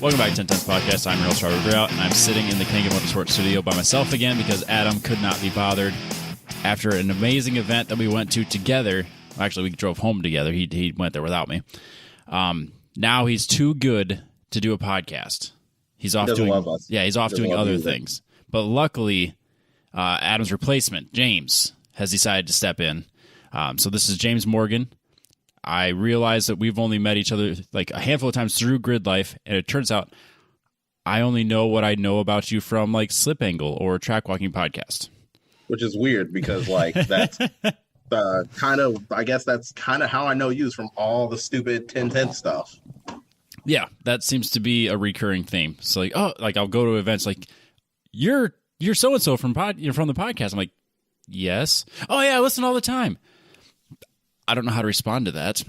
Welcome back to 1010's podcast. I'm Real Strawberry Grout, and I'm sitting in the King of Motorsports studio by myself again because Adam could not be bothered after an amazing event that we went to together. Actually, we drove home together. He went there without me. Now he's too good to do a podcast. He's off doing he's off doing other things. But luckily, Adam's replacement, James, has decided to step in. So this is James Morgan. I realized that we've only met each other like a handful of times through Gridlife, and it turns out I only know what I know about you from like Slip Angle or Track Walking Podcast. Which is weird because like that's I guess that's kind of how I know you is from all the stupid 1010 stuff. Yeah, that seems to be a recurring theme. So like, I'll go to events like you're so and so from the podcast. I'm like, yes. Oh yeah, I listen all the time. I don't know how to respond to that.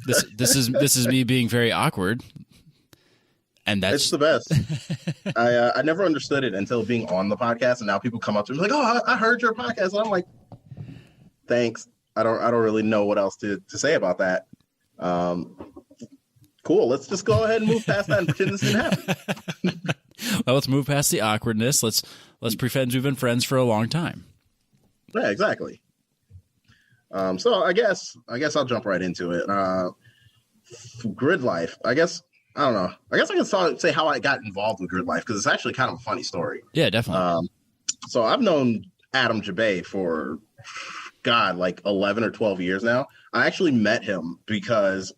This is me being very awkward, and it's the best. I never understood it until being on the podcast, and now people come up to me like, "Oh, I heard your podcast," and I'm like, "Thanks." I don't really know what else to say about that. Cool. Let's just go ahead and move past that and pretend this didn't happen. Well, let's move past the awkwardness. Let's pretend we've been friends for a long time. Yeah, exactly. So I guess I'll jump right into it. Gridlife. I don't know. I guess I can say how I got involved with Gridlife because it's actually kind of a funny story. Yeah, definitely. So I've known Adam Jabay for like 11 or 12 years now. I actually met him because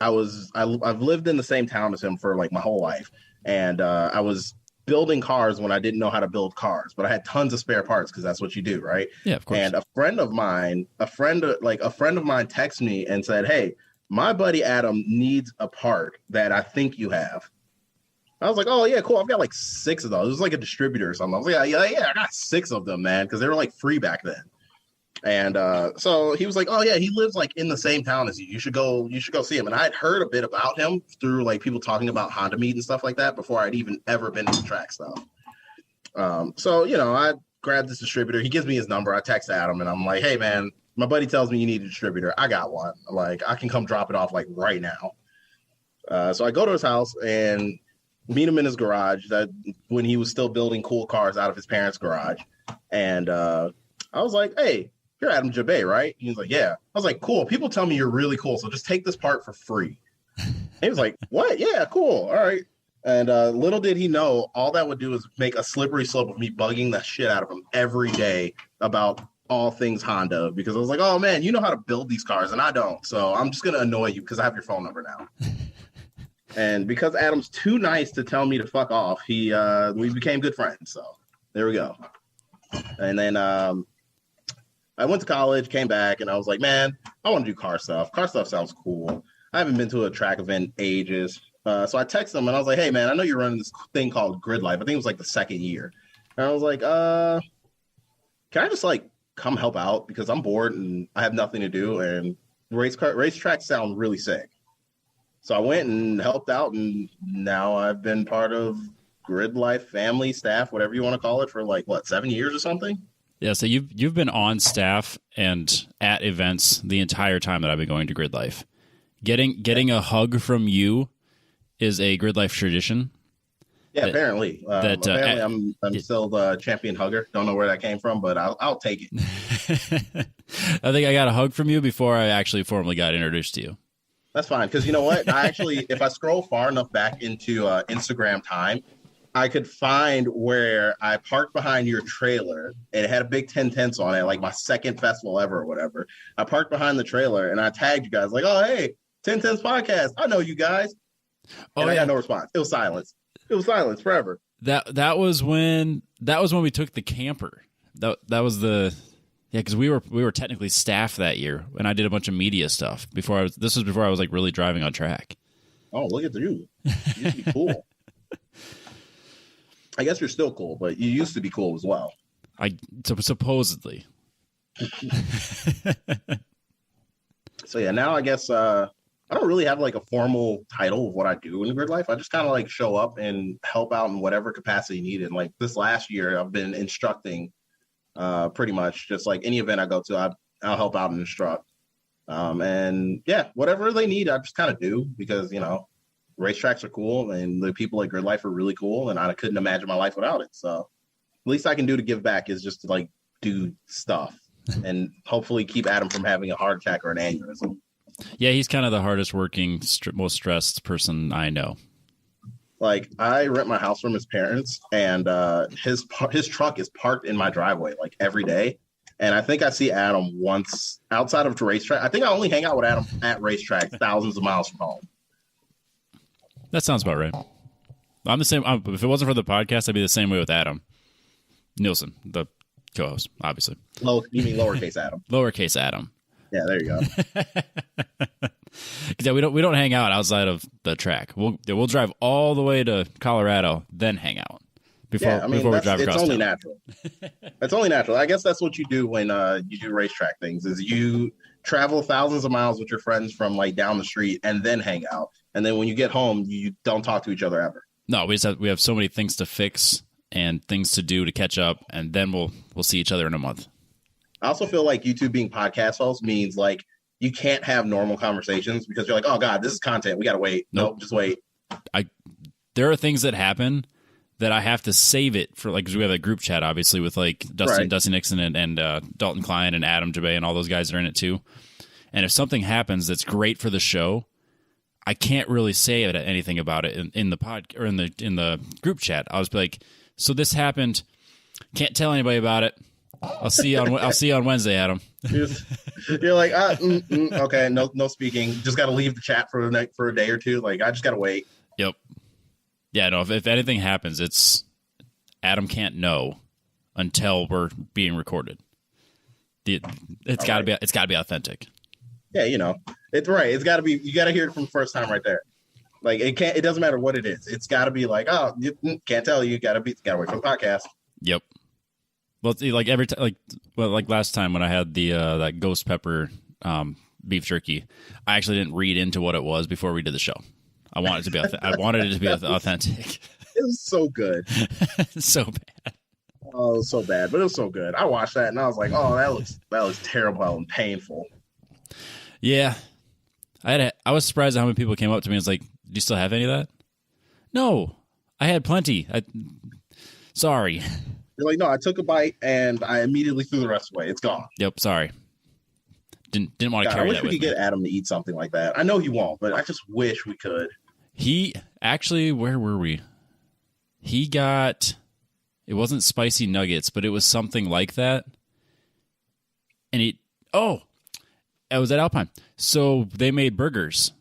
I've lived in the same town as him for like my whole life, and I was building cars when I didn't know how to build cars, but I had tons of spare parts because that's what you do, right? Yeah, of course. And a friend of mine texted me and said, "Hey, my buddy Adam needs a part that I think you have." I was like, "Oh yeah, cool. I've got like 6 of those." It was like a distributor or something. I was like, "Yeah, I got 6 of them, man," because they were like free back then. And so he was like, "Oh yeah, he lives like in the same town as you. You should go see him." And I had heard a bit about him through like people talking about Honda Meet and stuff like that before I'd even ever been to track stuff. So I grabbed this distributor. He gives me his number. I text Adam and I'm like, "Hey man, my buddy tells me you need a distributor. I got one. Like I can come drop it off like right now." So I go to his house and meet him in his garage. That when he was still building cool cars out of his parents' garage, and I was like, "Hey, you're Adam Jabay, right?" He's like, "Yeah." I was like, "Cool. People tell me you're really cool, so just take this part for free." He was like, "What? Yeah, cool. All right." And little did he know, all that would do is make a slippery slope of me bugging the shit out of him every day about all things Honda, because I was like, "Oh man, you know how to build these cars, and I don't. So I'm just gonna annoy you because I have your phone number now." And because Adam's too nice to tell me to fuck off, we became good friends. So there we go. And then I went to college, came back, and I was like, "Man, I want to do car stuff. Car stuff sounds cool. I haven't been to a track event in ages." So I texted him, and I was like, "Hey, man, I know you're running this thing called Gridlife. I think it was like the second year." And I was like, "Can I just like come help out? Because I'm bored and I have nothing to do, and racetracks sound really sick." So I went and helped out, and now I've been part of Gridlife family, staff, whatever you want to call it, for like, 7 years or something? Yeah, so you've been on staff and at events the entire time that I've been going to Gridlife. Getting a hug from you is a Gridlife tradition. Yeah, apparently. Apparently I'm still the champion hugger. Don't know where that came from, but I'll take it. I think I got a hug from you before I actually formally got introduced to you. That's fine, because you know what? I actually, if I scroll far enough back into Instagram time, I could find where I parked behind your trailer and it had a big 1010s on it, like my second festival ever or whatever. I parked behind the trailer and I tagged you guys like, "Oh, hey, 1010s podcast. I know you guys." And I got no response. It was silence. It was silence forever. That was when we took the camper. That was because we were technically staff that year, and I did a bunch of media stuff this was before I was like really driving on track. Oh, look at you. You used to be cool. I guess you're still cool, but you used to be cool as well. Supposedly. So yeah, now I guess I don't really have like a formal title of what I do in Gridlife. I just kind of like show up and help out in whatever capacity needed. Like this last year, I've been instructing pretty much just like any event I go to, I'll help out and instruct. And yeah, whatever they need, I just kind of do because, racetracks are cool, and the people at Gridlife are really cool, and I couldn't imagine my life without it. So least I can do to give back is just to like do stuff and hopefully keep Adam from having a heart attack or an aneurysm. Yeah, he's kind of the hardest working, most stressed person I know. Like I rent my house from his parents, and his truck is parked in my driveway like every day. And I think I see Adam once outside of the racetrack. I think I only hang out with Adam at racetrack thousands of miles from home. That sounds about right. I'm the same. If it wasn't for the podcast, I'd be the same way with Adam Nielsen, the co-host, obviously. You mean lowercase Adam? Lowercase Adam. Yeah, there you go. Yeah, we don't hang out outside of the track. We'll drive all the way to Colorado, then hang out before we drive across. It's only town. natural. It's only natural. I guess that's what you do when you do racetrack things. Is you travel thousands of miles with your friends from like down the street, and then hang out. And then when you get home, you don't talk to each other ever. No, we have so many things to fix and things to do to catch up, and then we'll see each other in a month. I also feel like you two being podcast hosts means like you can't have normal conversations because you're like, oh God, this is content. We gotta wait. Nope, just wait. There are things that happen that I have to save it for, like, because we have a group chat obviously with like Dusty Nixon and Dalton Klein and Adam Jabay and all those guys are in it too. And if something happens that's great for the show, I can't really say anything about it in the pod or in the group chat. I'll just be like, so this happened. Can't tell anybody about it. I'll see you on Wednesday, Adam. You're like, okay, no speaking. Just got to leave the chat for a day or two. Like, I just got to wait. Yep. Yeah, no. If anything happens, it's Adam can't know until we're being recorded. It's got to be authentic. Yeah, it's right. It's got to be. You got to hear it from the first time, right there. Like it doesn't matter what it is. It's got to be like, oh, you can't tell you. Got to wait for the podcast. Yep. Well, like every time, like last time when I had the that ghost pepper beef jerky, I actually didn't read into what it was before we did the show. I wanted it to be authentic. It was so good. So bad. Oh, it was so bad, but it was so good. I watched that and I was like, oh, that looks terrible and painful. Yeah, I was surprised at how many people came up to me and was like, "Do you still have any of that?" No, I had plenty. Sorry. You're like, no, I took a bite and I immediately threw the rest away. It's gone. Yep, sorry. Didn't want to carry that with me. I wish we could get Adam to eat something like that. I know he won't, but I just wish we could. He actually, where were we? He got, it wasn't spicy nuggets, but it was something like that. And it was at Alpine. So they made burgers,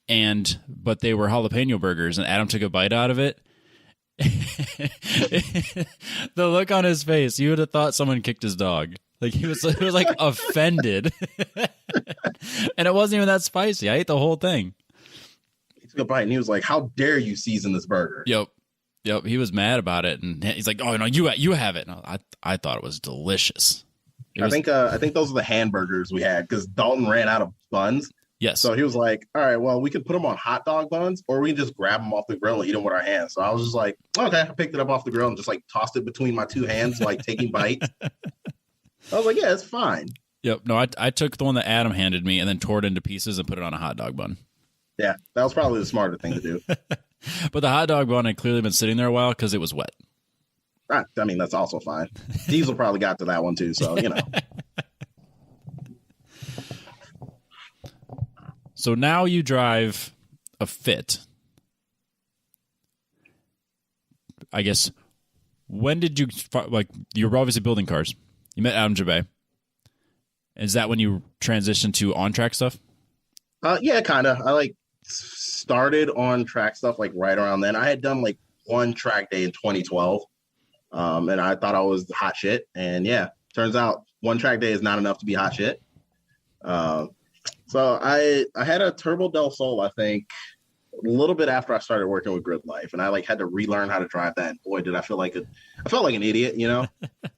but they were jalapeno burgers, and Adam took a bite out of it. The look on his face, you would have thought someone kicked his dog. Like he was like offended. And it wasn't even that spicy. I ate the whole thing. He took a bite and he was like, how dare you season this burger? Yep. He was mad about it, and he's like, oh no, you have it. No, I thought it was delicious. I think those are the hamburgers we had because Dalton ran out of buns. Yes. So he was like, all right, well, we can put them on hot dog buns or we can just grab them off the grill and eat them with our hands. So I was just like, okay, I picked it up off the grill and just like tossed it between my two hands, like taking bites. I was like, yeah, it's fine. Yep. No, I took the one that Adam handed me and then tore it into pieces and put it on a hot dog bun. Yeah, that was probably the smarter thing to do. But the hot dog bun had clearly been sitting there a while because it was wet. I mean, that's also fine. Diesel probably got to that one too, so, So now you drive a Fit. I guess, when did you, like, you were obviously building cars. You met Adam Jabay. Is that when you transitioned to on-track stuff? Yeah, kind of. I, started on-track stuff, right around then. I had done, one track day in 2012, and I thought I was hot shit. And, yeah, turns out one track day is not enough to be hot shit. So I had a Turbo Del Sol, I think, a little bit after I started working with Gridlife, and I had to relearn how to drive that. And boy, did I felt like an idiot,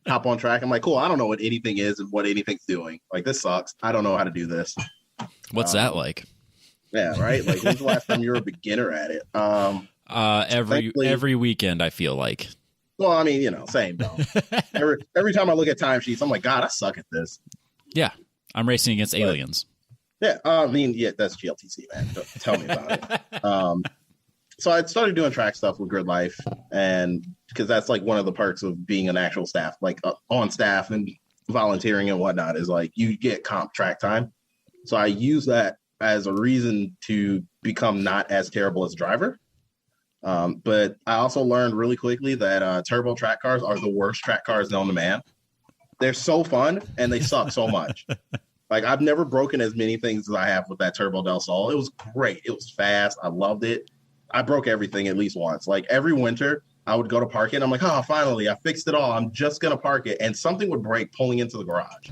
hop on track. I'm like, cool, I don't know what anything is and what anything's doing. This sucks. I don't know how to do this. What's that like? Yeah, right. When's the last time you were a beginner at it? Every weekend, I feel like. Well, I mean, same though. every time I look at timesheets, I'm like, God, I suck at this. Yeah, I'm racing against aliens. Yeah, I mean, yeah, that's GLTC, man. Don't tell me about it. So I started doing track stuff with Gridlife, and because that's like one of the perks of being an actual staff, like on staff and volunteering and whatnot, is like you get comp track time. So I use that as a reason to become not as terrible as a driver. But I also learned really quickly that turbo track cars are the worst track cars known to man. They're so fun and they suck so much. Like I've never broken as many things as I have with that Turbo Del Sol. It was great. It was fast. I loved it. I broke everything at least once. Like every winter, I would go to park it. And I'm like, oh, finally, I fixed it all. I'm just going to park it. And something would break pulling into the garage.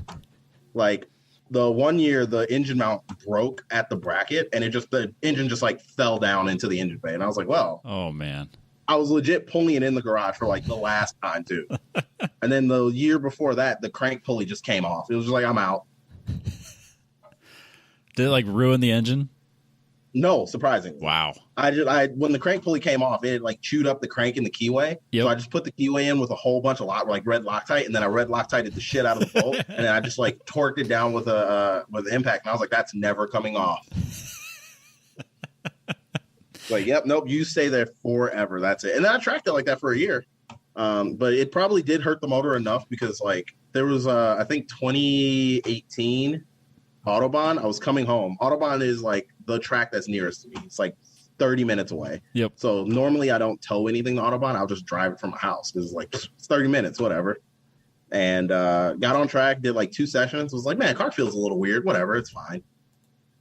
Like the one year, the engine mount broke at the bracket and the engine just like fell down into the engine bay. And I was like, well, oh, man. I was legit pulling it in the garage for like the last time, too. And then the year before that, the crank pulley just came off. It was just like, I'm out. Did it like ruin the engine? No, surprisingly. Wow. I when the crank pulley came off, it like chewed up the crank in the keyway. Yep. So I just put the keyway in with a whole bunch of red Loctite, and then I red Loctited the shit out of the bolt, and then I just like torqued it down with with impact, and I was like, that's never coming off. Like, yep, nope, you stay there forever. That's it. And then I tracked it like that for a year. But it probably did hurt the motor enough because like there was I think 2018 Autobahn. I was coming home. Autobahn is like the track that's nearest to me. It's like 30 minutes away. Yep. So normally I don't tow anything to Autobahn. I'll just drive it from my house because it's like it's 30 minutes, whatever. And got on track, did like 2 sessions. Was like, man, car feels a little weird. Whatever, it's fine.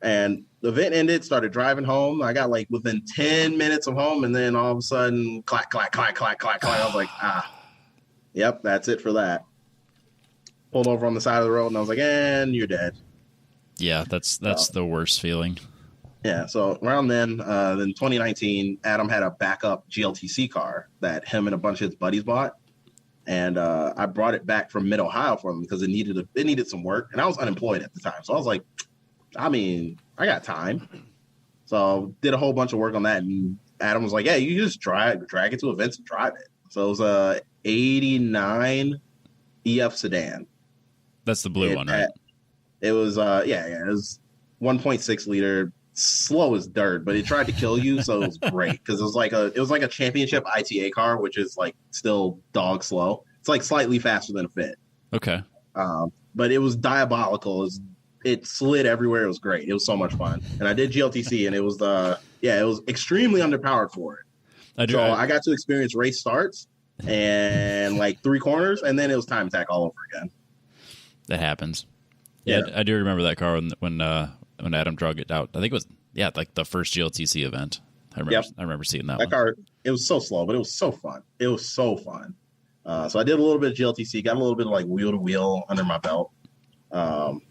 And the event ended, started driving home. I got like within 10 minutes of home, and then all of a sudden, clack, clack, clack, clack, clack, clack. I was like, yep, that's it for that. Pulled over on the side of the road, and I was like, and you're dead. Yeah, that's the worst feeling. Yeah, so around then 2019, Adam had a backup GLTC car that him and a bunch of his buddies bought. And I brought it back from Mid-Ohio for them because it needed some work. And I was unemployed at the time. So I was like, I mean, I got time. So did a whole bunch of work on that. And Adam was like, yeah, you just drag it to events and drive it. So it was a 89 EF sedan. That's the blue one, right? It was, it was 1.6 liter, slow as dirt, but it tried to kill you. So it was great because it was like a championship ITA car, which is like still dog slow. It's like slightly faster than a Fit. Okay. But it was diabolical. It slid everywhere. It was great. It was so much fun. And I did GLTC, and it was it was extremely underpowered for it. I got to experience race starts and like 3 corners, and then it was time attack all over again. That happens. Yeah, I do remember that car when Adam drug it out. I think it was like the first GLTC event. I remember seeing that one. Car, it was so slow, but it was so fun. It was so fun. So I did a little bit of GLTC, got a little bit of like wheel to wheel under my belt. And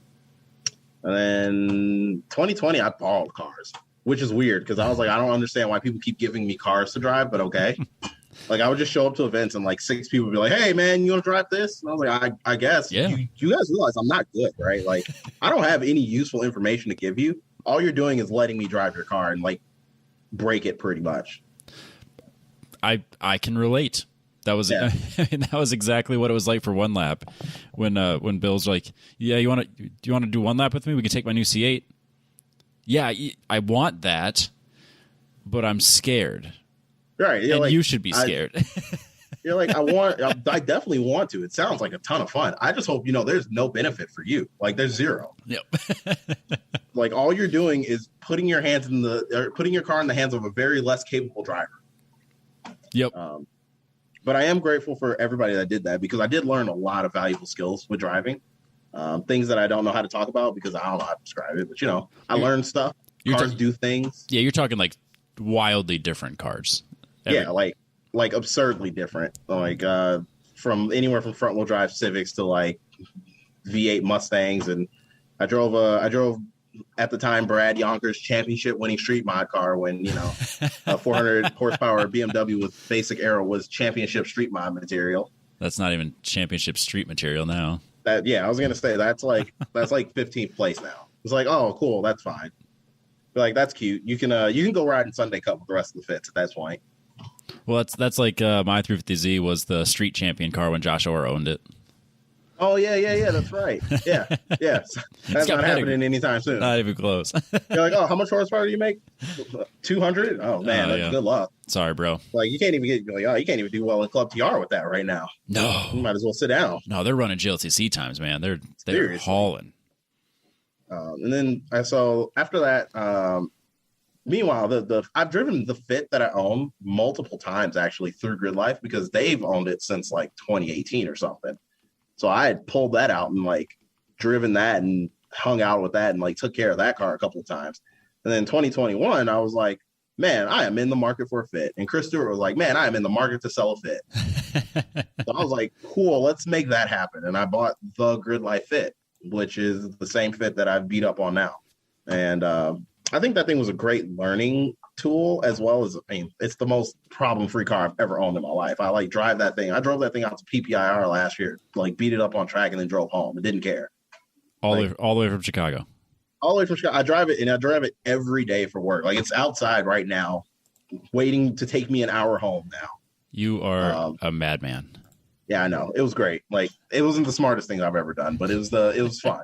then 2020, I borrowed cars, which is weird because I was like, I don't understand why people keep giving me cars to drive, but okay. Like I would just show up to events and like 6 people would be like, hey man, you want to drive this? And I was like, I guess. Yeah. You guys realize I'm not good, right? Like I don't have any useful information to give you. All you're doing is letting me drive your car and like break it pretty much. I can relate. That was that was exactly what it was like for one lap when Bill's like, yeah, do you want to do one lap with me? We can take my new C8. Yeah, I want that, but I'm scared. Right, and like, you should be scared. You're like, I definitely want to. It sounds like a ton of fun. I just hope there's no benefit for you. Like there's zero. Yep. Like all you're doing is putting your car in the hands of a very less capable driver. Yep. But I am grateful for everybody that did that because I did learn a lot of valuable skills with driving. Things that I don't know how to talk about because I don't know how to describe it. But I learned stuff. Cars do things. Yeah, you're talking like wildly different cars. Yeah, like absurdly different. Like from anywhere from front wheel drive Civics to like V8 Mustangs, and I drove at the time Brad Yonkers championship winning street mod car when a 400 horsepower BMW with basic aero was championship street mod material. That's not even championship street material now. I was gonna say that's like 15th place now. It's like, oh cool, that's fine. But like that's cute. You can go ride in Sunday Cup with the rest of the Fits at that point. Well, that's like my 350Z was the street champion car when Josh Orr owned it. Oh yeah. That's right. Yeah. That's not happening anytime soon. Not even close. You're like, oh, how much horsepower do you make? 200. Oh man, that's good luck. Sorry, bro. Like you can't even you can't even do well in Club TR with that right now. No, you might as well sit down. No, they're running GLTC times, man. They're hauling. And then after that. Meanwhile, I've driven the Fit that I own multiple times actually through Gridlife because they've owned it since like 2018 or something. So I had pulled that out and like driven that and hung out with that and like took care of that car a couple of times. And then 2021, I was like, man, I am in the market for a Fit. And Chris Stewart was like, man, I am in the market to sell a Fit. So I was like, cool, let's make that happen. And I bought the Gridlife Fit, which is the same Fit that I've beat up on now. And I think that thing was a great learning tool as well as, it's the most problem-free car I've ever owned in my life. I like drive that thing. I drove that thing out to PPIR last year, like beat it up on track and then drove home. I didn't care. All the way from Chicago. All the way from Chicago. I drive it every day for work. Like it's outside right now, waiting to take me an hour home now. You are a madman. Yeah, I know. It was great. Like it wasn't the smartest thing I've ever done, but it was fun.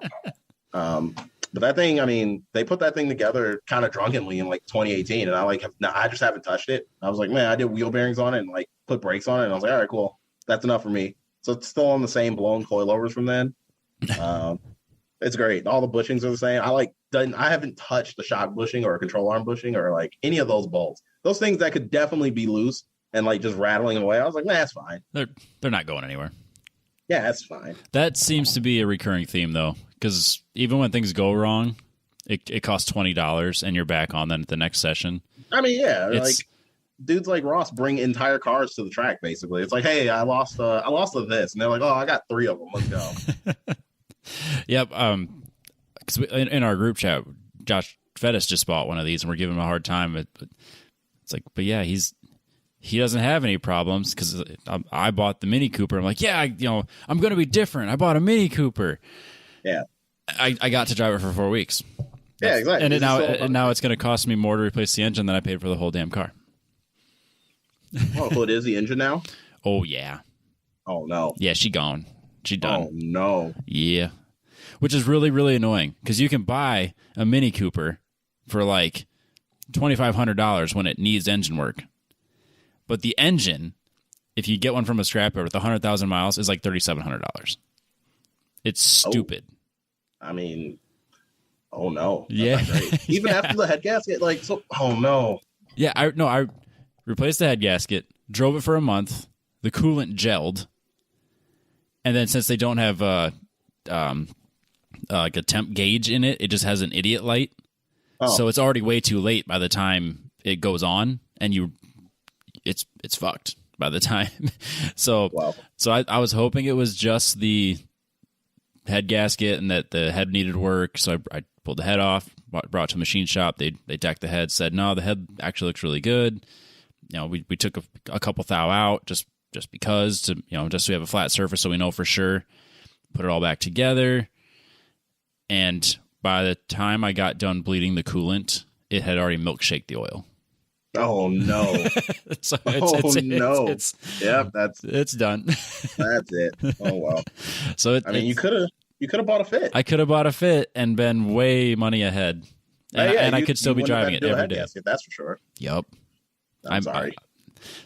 But that thing, they put that thing together kind of drunkenly in like 2018, and I just haven't touched it. I was like, man, I did wheel bearings on it and like put brakes on it, and I was like, all right, cool, that's enough for me. So it's still on the same blown coilovers from then. It's great. All the bushings are the same. I haven't touched the shock bushing or a control arm bushing or like any of those bolts. Those things that could definitely be loose and like just rattling away. I was like, nah, that's fine. They're not going anywhere. Yeah, that's fine. That seems to be a recurring theme though. Because even when things go wrong, it costs $20 and you're back on then at the next session. Yeah, like dudes like Ross bring entire cars to the track. Basically, it's like, hey, I lost this, and they're like, oh, I got 3 of them. Let's go. Yep. Because in our group chat, Josh Fettis just bought one of these, and we're giving him a hard time. But it's like, but yeah, he doesn't have any problems because I bought the Mini Cooper. I'm like, yeah, I'm going to be different. I bought a Mini Cooper. Yeah. I got to drive it for 4 weeks. Yeah, exactly. And now it's going to cost me more to replace the engine than I paid for the whole damn car. Oh, so it is the engine now? Oh, yeah. Oh, no. Yeah, she gone. She done. Oh, no. Yeah. Which is really, really annoying because you can buy a Mini Cooper for like $2,500 when it needs engine work. But the engine, if you get one from a scrapyard with 100,000 miles, is like $3,700. It's stupid. Oh no. Yeah. Even after the head gasket, oh no. Yeah, I replaced the head gasket, drove it for a month, the coolant gelled, and then since they don't have like a temp gauge in it, it just has an idiot light. Oh. So it's already way too late by the time it goes on, and it's fucked by the time. So wow. So I was hoping it was just the head gasket and that the head needed work, so I pulled the head off, brought it to a machine shop. They decked the head, said no, the head actually looks really good. We took a couple thou out just because to just so we have a flat surface so we know for sure. Put it all back together, and by the time I got done bleeding the coolant, it had already milkshaked the oil. Oh no! So no! It's done. That's it. Oh wow! So you could have bought a Fit. I could have bought a Fit and been way money ahead, and I could still be driving it every day. Gasket, that's for sure. Yep. I'm sorry.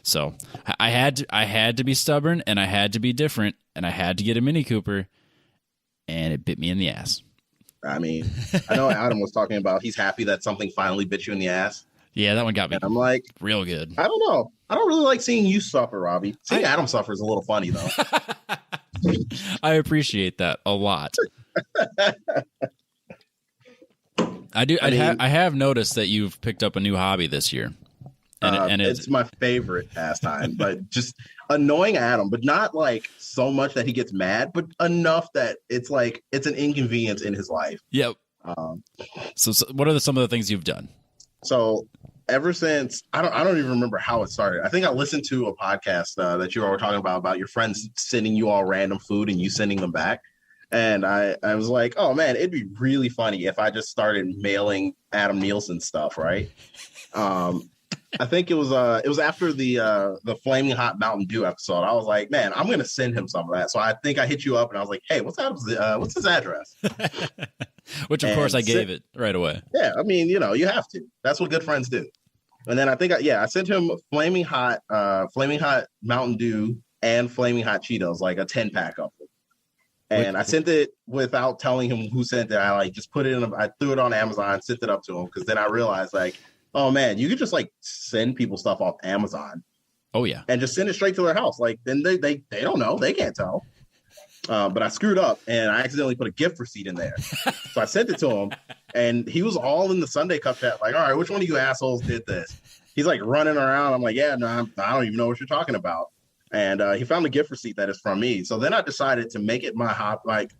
So I had to be stubborn, and I had to be different, and I had to get a Mini Cooper, and it bit me in the ass. I know Adam was talking about he's happy that something finally bit you in the ass. Yeah, that one got me. And I'm like, real good. I don't know. I don't really like seeing you suffer, Robbie. Seeing Adam suffer is a little funny, though. I appreciate that a lot. I do. I have noticed that you've picked up a new hobby this year, and it's my favorite pastime. But just annoying Adam, but not like so much that he gets mad, but enough that it's like it's an inconvenience in his life. Yep. So what are some of the things you've done? So ever since I don't even remember how it started. I think I listened to a podcast that you all were talking about your friends sending you all random food and you sending them back. And I was like, oh man, it'd be really funny if I just started mailing Adam Nielsen stuff, right? I think it was after the Flaming Hot Mountain Dew episode. I was like, man, I'm gonna send him some of that. So I think I hit you up and I was like, hey, what's his address? Which of course I gave it right away. Yeah, I mean, you have to. That's what good friends do. And then I think I sent him Flaming Hot Mountain Dew and Flaming Hot Cheetos, like a 10-pack of them. And I sent it without telling him who sent it. I just put it in. I threw it on Amazon, sent it up to him because then I realized like, oh man, you could just like send people stuff off Amazon. Oh yeah, and just send it straight to their house. Like then they don't know, they can't tell. But I screwed up and I accidentally put a gift receipt in there. So I sent it to him, and he was all in the Sunday Cup chat, like, all right, which one of you assholes did this? He's like running around. I'm like, yeah, no, I don't even know what you're talking about. And he found a gift receipt that is from me. So then I decided to make it my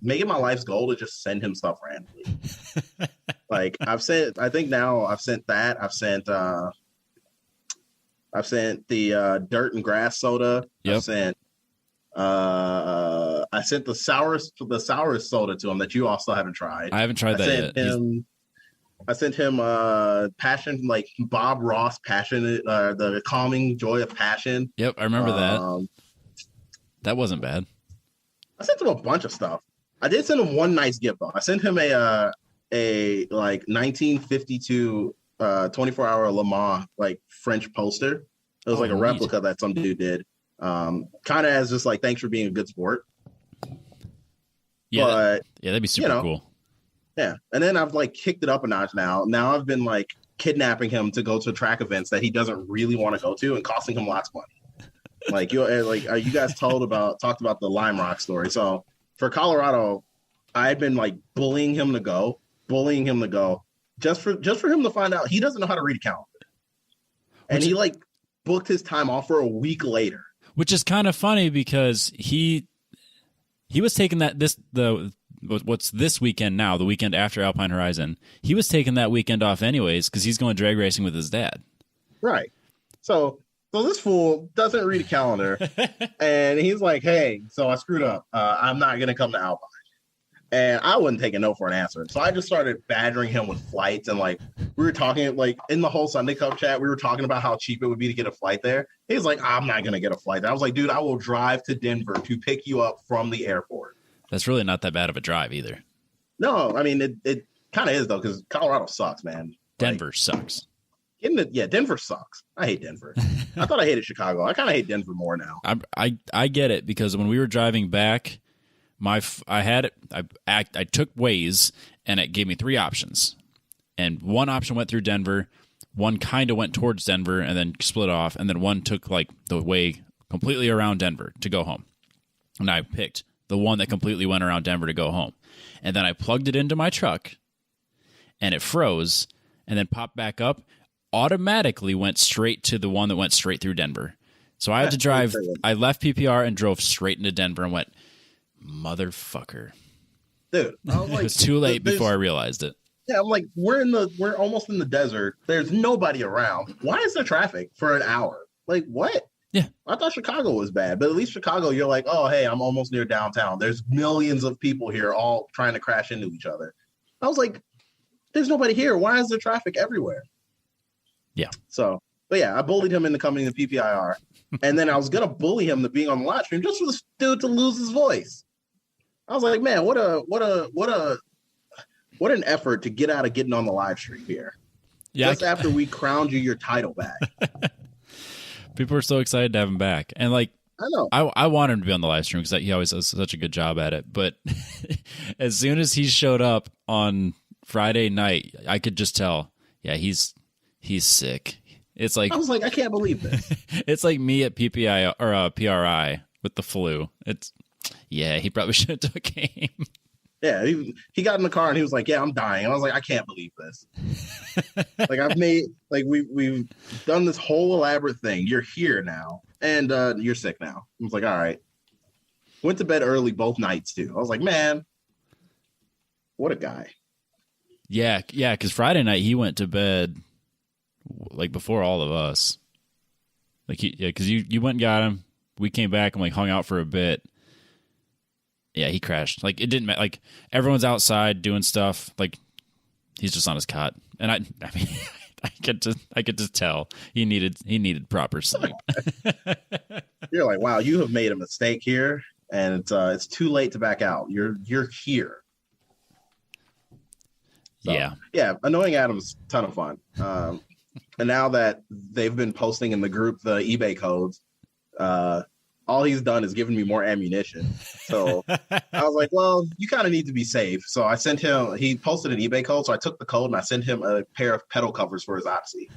life's goal to just send him stuff randomly. Like I've sent that. I've sent the dirt and grass soda. Yep. I sent the sourest soda to him that you also haven't tried. I haven't tried that yet. I sent him passion, like Bob Ross passion, the calming joy of passion. Yep, I remember that. That wasn't bad. I sent him a bunch of stuff. I did send him one nice gift though. I sent him a like 1952 24-hour Le Mans like French poster. It was like a replica that some dude did. Kind of as just like, thanks for being a good sport. Yeah, but, that'd be super cool. Yeah, and then I've like kicked it up a notch now. Now I've been like kidnapping him to go to track events that he doesn't really want to go to and costing him lots of money. Like you guys talked about the Lime Rock story. So for Colorado, I've been like bullying him to go, just for him to find out he doesn't know how to read a calendar, and he like booked his time off for a week later. Which is kind of funny because he was taking what's this weekend now, the weekend after Alpine Horizon. He was taking that weekend off anyways because he's going drag racing with his dad. Right. So this fool doesn't read a calendar, and he's like, "Hey, so I screwed up. I'm not gonna come to Alpine." And I wasn't taking no for an answer. So I just started badgering him with flights. And like, we were talking like in the whole Sunday Cup chat, we were talking about how cheap it would be to get a flight there. He's like, I'm not going to get a flight there. I was like, dude, I will drive to Denver to pick you up from the airport. That's really not that bad of a drive either. No, I mean, it kind of is though. Cause Colorado sucks, man. Denver sucks. Denver sucks. I hate Denver. I thought I hated Chicago. I kind of hate Denver more now. I get it because when we were driving back, I took Waze and it gave me 3 options, and one option went through Denver, one kind of went towards Denver and then split off, and then one took like the way completely around Denver to go home. And I picked the one that completely went around Denver to go home, and then I plugged it into my truck, and it froze, and then popped back up. Automatically went straight to the one that went straight through Denver. So I had to drive. I left PPR and drove straight into Denver and went, motherfucker, dude. I was like, it was too late before I realized it. Yeah, I'm like, we're almost in the desert. There's nobody around. Why is there traffic for an hour? Like, what? Yeah, I thought Chicago was bad, but at least Chicago, you're like, oh, hey, I'm almost near downtown. There's millions of people here, all trying to crash into each other. I was like, there's nobody here. Why is there traffic everywhere? Yeah. So, but yeah, I bullied him into coming to PPIR, and then I was gonna bully him to being on the live stream just for this dude to lose his voice. I was like, man, what an effort to get out of getting on the live stream here. Yeah, just after we crowned you your title back. People are so excited to have him back, and like, I know I want him to be on the live stream because he always does such a good job at it. But as soon as he showed up on Friday night, I could just tell, yeah, he's sick. It's like, I was like, I can't believe this. It's like me at PPI or PRI with the flu. Yeah, he probably should have took him. Yeah, he got in the car and he was like, yeah, I'm dying. And I was like, I can't believe this. Like, we've done this whole elaborate thing. You're here now, and you're sick now. I was like, all right. Went to bed early both nights too. I was like, man, what a guy. Yeah, because Friday night he went to bed like before all of us. Like, because you went and got him. We came back and like hung out for a bit. Yeah, he crashed. Like, it didn't matter. Like, everyone's outside doing stuff. Like, he's just on his cot. And I mean, I could just tell he needed proper sleep. You're like, wow, you have made a mistake here, and it's too late to back out. You're here. So, yeah. Annoying Adam's a ton of fun. And now that they've been posting in the group the eBay codes, all he's done is given me more ammunition. So I was like, well, you kind of need to be safe. So I sent him, he posted an eBay code. So I took the code and I sent him a pair of pedal covers for his Odyssey.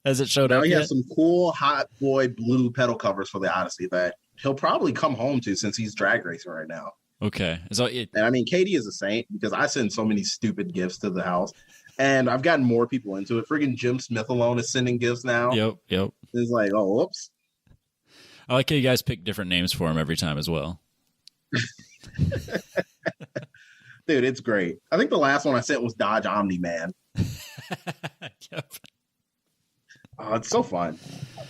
Has it showed now up he yet? has some cool hot boy blue pedal covers for the Odyssey that he'll probably come home to since he's drag racing right now. Okay. And I mean, Katie is a saint because I send so many stupid gifts to the house. And I've gotten more people into it. Friggin' Jim Smith alone is sending gifts now. Yep. It's like, oh, whoops. I like how you guys pick different names for him every time as well. Dude, it's great. I think the last one I sent was Dodge Omni Man. Yep. Oh, it's so fun.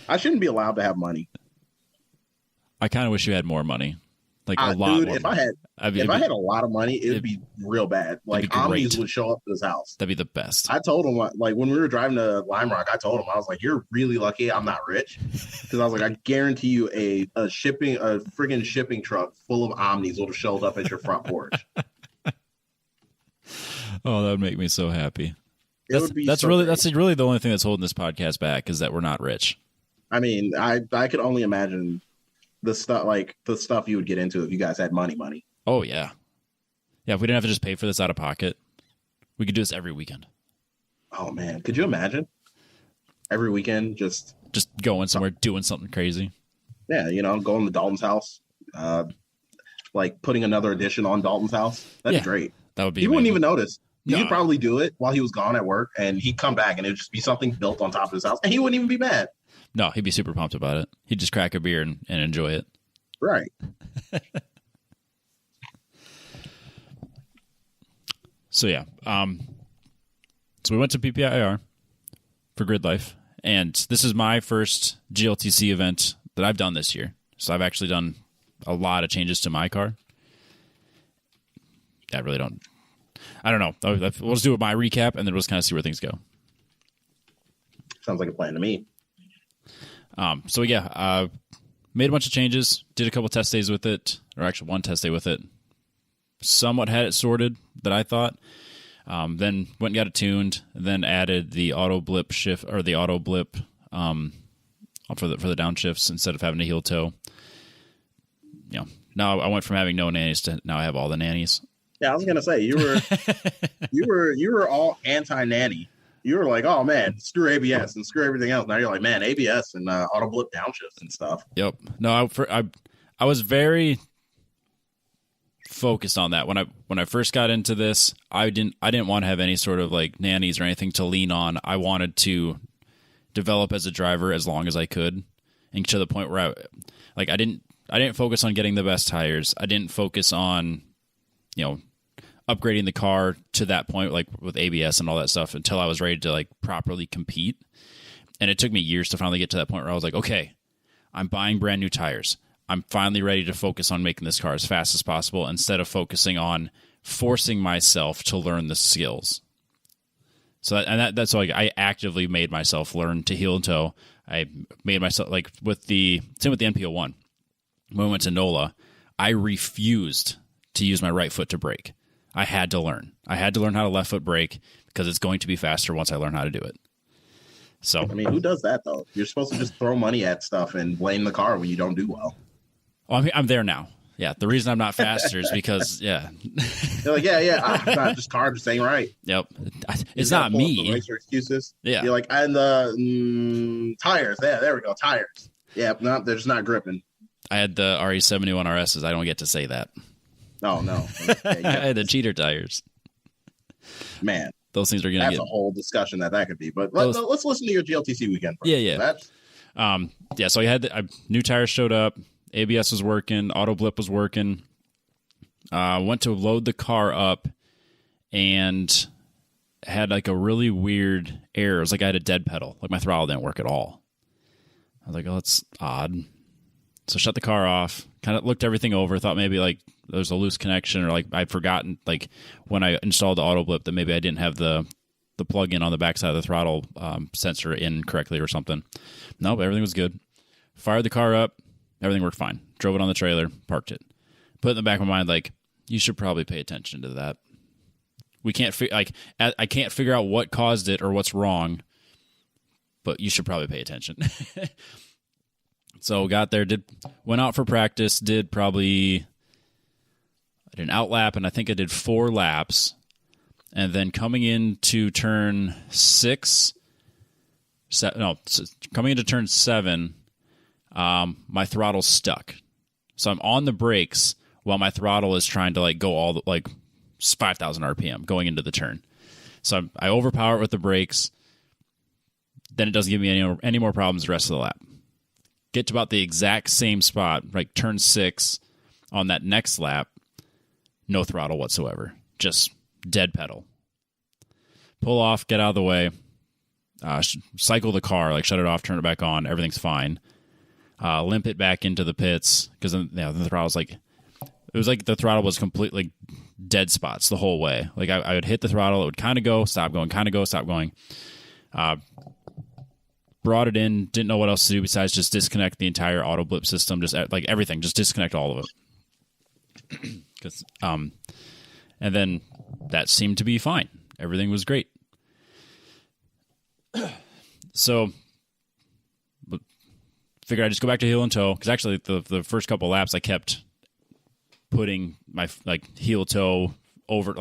I shouldn't be allowed to have money. I kind of wish you had more money. Like a lot dude, more if money. I had a lot of money, it would be real bad. Like Omnis would show up to his house. That'd be the best. I told him, like when we were driving to Lime Rock, I told him, I was like, "You're really lucky I'm not rich," because I was like, I guarantee you a friggin' shipping truck full of Omnis would have showed up at your front porch. Oh, that would make me so happy. That's so really great. That's really the only thing that's holding this podcast back is that we're not rich. I mean, I could only imagine the stuff you would get into if you guys had money. Oh yeah. Yeah, if we didn't have to just pay for this out of pocket, we could do this every weekend. Oh man, could you imagine? Every weekend just going somewhere, doing something crazy. Yeah, going to Dalton's house. Like putting another addition on Dalton's house. That'd be great. That would be He amazing. wouldn't even notice. No. He could probably do it while he was gone at work, and he'd come back and it'd just be something built on top of his house, and he wouldn't even be mad. No, he'd be super pumped about it. He'd just crack a beer and enjoy it. Right. So yeah, so we went to PPIR for Gridlife, and this is my first GLTC event that I've done this year. So I've actually done a lot of changes to my car. I don't know. We'll just do my recap, and then we'll just kind of see where things go. Sounds like a plan to me. So yeah, made a bunch of changes, did a couple test days with it, or actually one test day with it. Somewhat had it sorted that I thought. Then went and got it tuned, then added the auto blip shift or the auto blip for the downshifts instead of having to heel toe. Now I went from having no nannies to now I have all the nannies. Yeah, I was gonna say you were all anti-nanny. You were like, oh man, screw ABS and screw everything else. Now you're like, man, ABS and auto blip downshifts and stuff. Yep. No, I was very focused on that when I first got into this. I didn't want to have any sort of like nannies or anything to lean on. I wanted to develop as a driver as long as I could, and to the point where I didn't focus on getting the best tires. I didn't focus on upgrading the car to that point, like with ABS and all that stuff, until I was ready to like properly compete. And it took me years to finally get to that point where I was like, okay, I'm buying brand new tires. I'm finally ready to focus on making this car as fast as possible instead of focusing on forcing myself to learn the skills. So that's like I actively made myself learn to heel and toe. I made myself same with the NPO1. When we went to NOLA, I refused to use my right foot to brake. I had to learn. I had to learn how to left foot brake because it's going to be faster once I learn how to do it. So I mean, who does that though? You're supposed to just throw money at stuff and blame the car when you don't do well. Oh, I'm there now. Yeah, the reason I'm not faster is because You're like, I'm not just car just ain't right. Yep, it's not me. Racer excuses. Yeah, you're like, and the tires. Yeah, there we go, tires. Yeah, no, they're just not gripping. I had the RE71 RSs. I don't get to say that. Oh no, I had the cheater tires. Man, those things are going to that's get a whole discussion that could be. But let's listen to your GLTC weekend first. Yeah. So I had new tires showed up. ABS was working. Auto blip was working. Went to load the car up and had like a really weird error. It was like I had a dead pedal. Like my throttle didn't work at all. I was like, oh, that's odd. So shut the car off, kind of looked everything over, thought maybe like there's a loose connection or like I'd forgotten like when I installed the auto blip that maybe I didn't have the the plug-in on the backside of the throttle sensor incorrectly or something. Nope, everything was good. Fired the car up, everything worked fine. Drove it on the trailer, parked it. Put in the back of my mind, like, you should probably pay attention to that. We can't I can't figure out what caused it or what's wrong, but you should probably pay attention. So got there, went out for practice, I did an out lap, and I think I did 4 laps. And then coming into turn 7, my throttle's stuck. So I'm on the brakes while my throttle is trying to go all the 5,000 RPM going into the turn. So I overpower it with the brakes. Then it doesn't give me any more problems the rest of the lap. Get to about the exact same spot, like turn 6 on that next lap, no throttle whatsoever. Just dead pedal. Pull off, get out of the way, cycle the car, shut it off, turn it back on, everything's fine. Limp it back into the pits, because the throttle's it was like the throttle was completely dead spots the whole way. I would hit the throttle, it would kind of go, stop going, kind of go, stop going. Brought it in, didn't know what else to do besides just disconnect the entire auto blip system, just everything, just disconnect all of it. And then that seemed to be fine. Everything was great. So figured I'd just go back to heel and toe, because actually the first couple of laps I kept putting my heel toe over,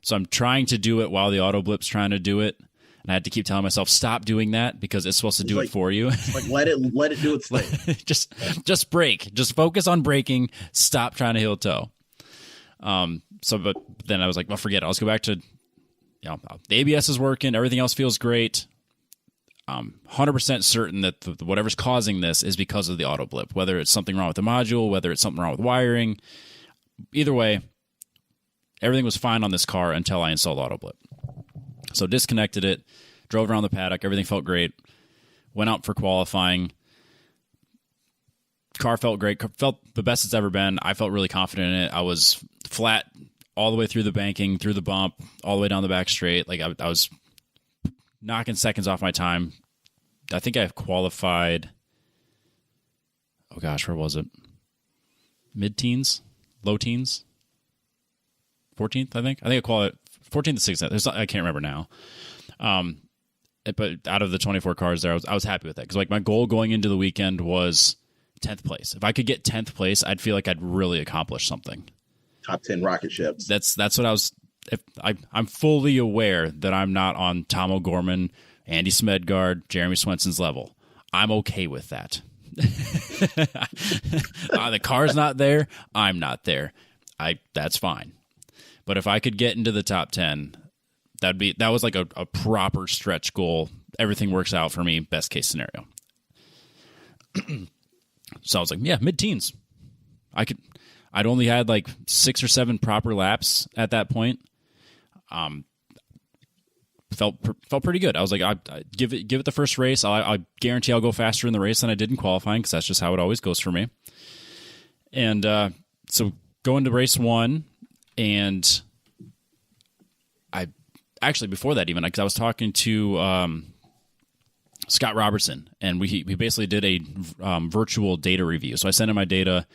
so I'm trying to do it while the auto blip's trying to do it. And I had to keep telling myself, stop doing that, because it's supposed to do it for you. Let it do its thing. just brake. Just focus on braking. Stop trying to heel toe. But then I was like, well, forget it. Let's go back to, the ABS is working. Everything else feels great. 100% certain that whatever's causing this is because of the auto blip, whether it's something wrong with the module, whether it's something wrong with wiring. Either way, everything was fine on this car until I installed auto blip. So disconnected it, drove around the paddock, everything felt great. Went out for qualifying. Car felt great, felt the best it's ever been. I felt really confident in it. I was flat all the way through the banking, through the bump, all the way down the back straight. I was knocking seconds off my time. I think I qualified, oh gosh, where was it? Mid-teens? Low teens? 14th, I think? I qualified 14th to 16th. I can't remember now. But out of the 24 cars there, I was happy with that. Because my goal going into the weekend was 10th place. If I could get 10th place, I'd feel like I'd really accomplished something. Top 10 rocket ships. That's what I was. I'm fully aware that I'm not on Tom O'Gorman, Andy Smedgard, Jeremy Swenson's level. I'm okay with that. The car's not there. I'm not there. That's fine. But if I could get into the top 10, that was like a proper stretch goal. Everything works out for me. Best case scenario. So I was like, yeah, mid-teens. I'd only had 6 or 7 proper laps at that point. Felt pretty good. I was like, I give it the first race. I guarantee I'll go faster in the race than I did in qualifying, because that's just how it always goes for me. And so go into race 1, and I actually, before that even, because I was talking to Scott Robertson, and we basically did a virtual data review. So I sent him my data,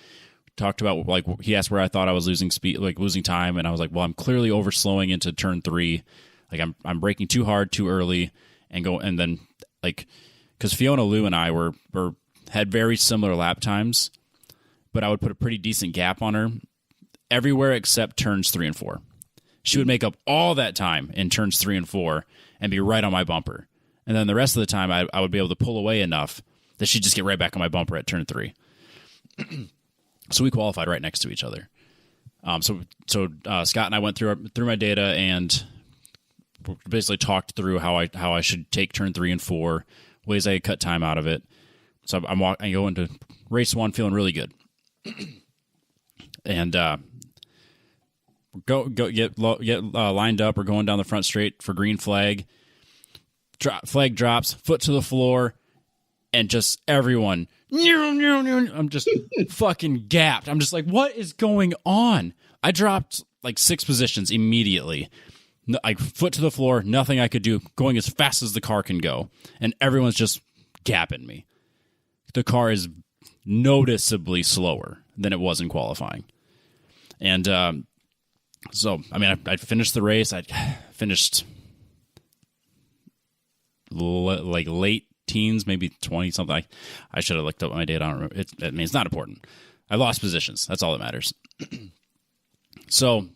talked about he asked where I thought I was losing speed, losing time, and I was like, well, I'm clearly overslowing into turn 3. I'm braking too hard too early, and then because Fiona Liu and I had very similar lap times, but I would put a pretty decent gap on her everywhere except turns 3 and 4. She would make up all that time in turns 3 and 4 and be right on my bumper. And then the rest of the time, I would be able to pull away enough that she'd just get right back on my bumper at turn 3. So we qualified right next to each other. So Scott and I went through my data and basically talked through how I should take turn 3 and 4, ways I could cut time out of it. So I go into race 1 feeling really good, and go get lined up or going down the front straight for green flag. Flag drops, foot to the floor, and just everyone. I'm just fucking gapped. I'm just like, what is going on? I dropped 6 positions immediately. like foot to the floor, nothing I could do, going as fast as the car can go, and everyone's just gapping me. The car is noticeably slower than it was in qualifying. And so, I mean, I finished the race. I finished like late teens, maybe 20 something. I should have looked up my data. I don't remember. I mean, it's not important. I lost positions. That's all that matters. So,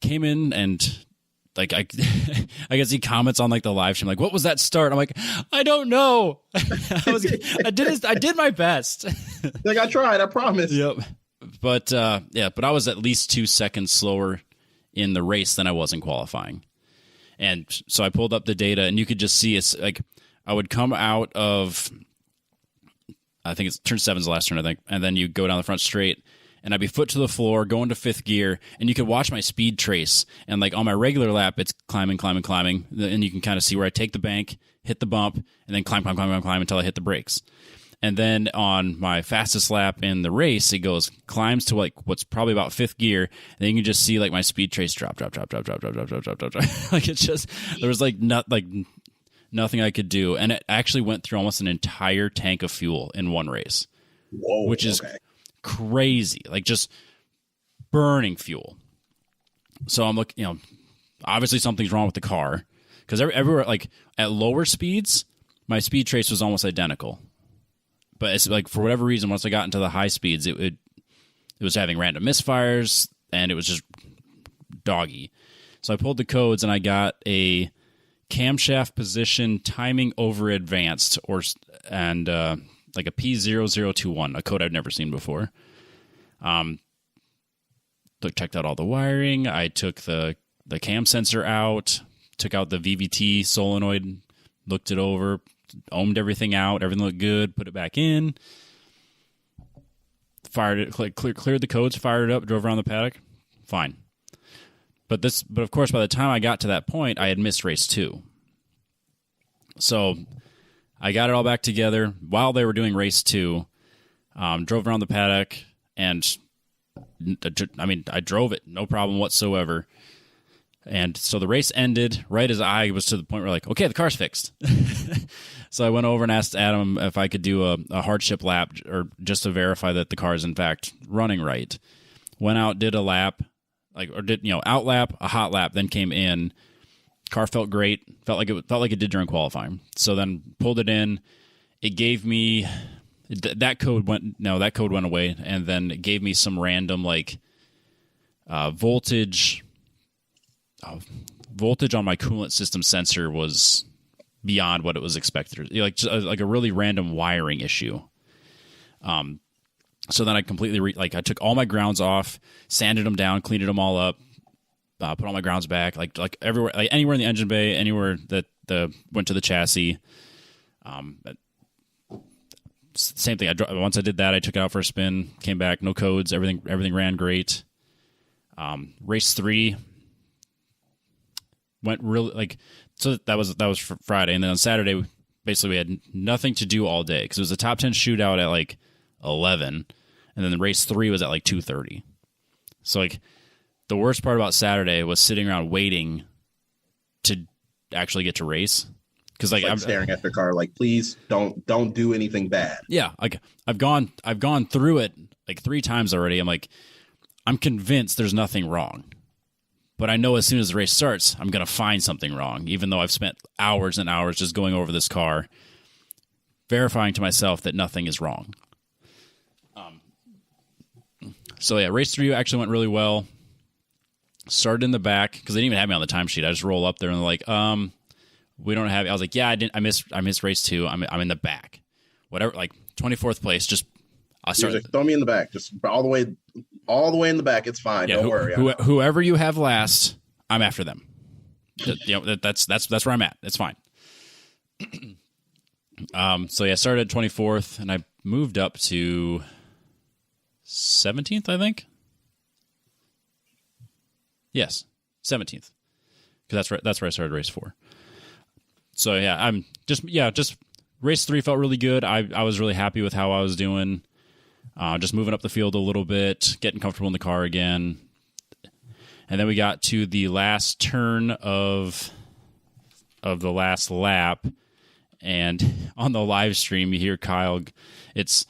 came in and like I can see comments on like the live stream, like, what was that start? I'm like, I don't know. I did my best. Like, I tried, I promise. Yep. But but I was at least 2 seconds slower in the race than I was in qualifying. And so I pulled up the data, and you could just see it's like I would come out of, I think it's turn 7's the last turn, I think, and then you go down the front straight, and I'd be foot to the floor, going to 5th gear, and you could watch my speed trace. And like on my regular lap, it's climbing, and you can kind of see where I take the bank, hit the bump, and then climb until I hit the brakes. And then on my fastest lap in the race, it climbs to like what's probably about 5th gear, and then you can just see like my speed trace drop. Like it's just, there was like nothing I could do, and it actually went through almost an entire tank of fuel in one race. Whoa, which is crazy, like just burning fuel. So I'm looking, obviously something's wrong with the car, because everywhere, like at lower speeds, my speed trace was almost identical. But it's like, for whatever reason, once I got into the high speeds, it was having random misfires, and it was just doggy. So I pulled the codes, and I got a camshaft position timing over advanced, like a P0021, a code I've never seen before. Checked out all the wiring. I took the cam sensor out, took out the VVT solenoid, looked it over, ohmed everything out. Everything looked good. Put it back in. Fired it. Cleared the codes. Fired it up. Drove around the paddock. Fine. But of course, by the time I got to that point, I had missed race 2. So I got it all back together while they were doing race 2. Drove around the paddock, and I drove it, no problem whatsoever. And so the race ended right as I was to the point where, like, okay, the car's fixed. So I went over and asked Adam if I could do a hardship lap, or just to verify that the car is in fact running right. Went out, did a lap, out lap, a hot lap, then came in. Car felt great. Felt like it did during qualifying. So then pulled it in. It gave me that code went away, and then it gave me some random voltage. Voltage on my coolant system sensor was beyond what it was expected. Like a really random wiring issue. So then I completely I took all my grounds off, sanded them down, cleaned them all up, put all my grounds back, like everywhere, like anywhere in the engine bay, anywhere that went to the chassis. Same thing. Once I did that, I took it out for a spin, came back, no codes, everything ran great. Race 3 went really so that was for Friday, and then on Saturday, basically we had nothing to do all day because it was a top 10 shootout at 11, and then the race 3 was at 2:30. So the worst part about Saturday was sitting around waiting to actually get to race, because I'm staring at the car, please don't do anything bad. Yeah, I've gone through it 3 times already. I'm convinced there's nothing wrong. But I know as soon as the race starts, I'm going to find something wrong, even though I've spent hours and hours just going over this car, verifying to myself that nothing is wrong. So yeah, race 3 actually went really well. Started in the back, because they didn't even have me on the timesheet. I just roll up there and they're like, we don't have you. I was like, yeah, I missed race 2. I'm in the back. Whatever, 24th place. Just I'll start. Throw me in the back, just all the way in the back. It's fine. Yeah, don't worry. Whoever you have last, I'm after them. That's where I'm at. It's fine. So yeah, I started at 24th, and I moved up to 17th, I think. Yes, 17th, because that's where I started race 4. So yeah, I'm just race 3 felt really good. I was really happy with how I was doing. Just moving up the field a little bit, getting comfortable in the car again. And then we got to the last turn of the last lap, and on the live stream you hear Kyle. It's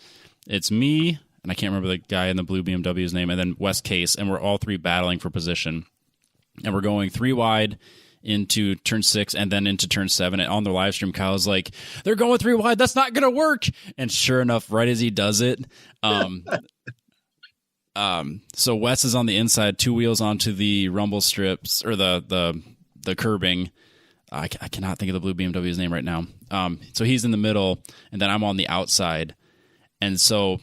me, and I can't remember the guy in the blue BMW's name, and then Wes Case, and we're all three battling for position. And we're going 3 wide into turn 6 and then into turn 7. And on the live stream, Kyle's like, they're going 3 wide. That's not going to work. And sure enough, right as he does it, so Wes is on the inside, 2 wheels onto the rumble strips or the curbing. I cannot think of the blue BMW's name right now. So he's in the middle, and then I'm on the outside. And so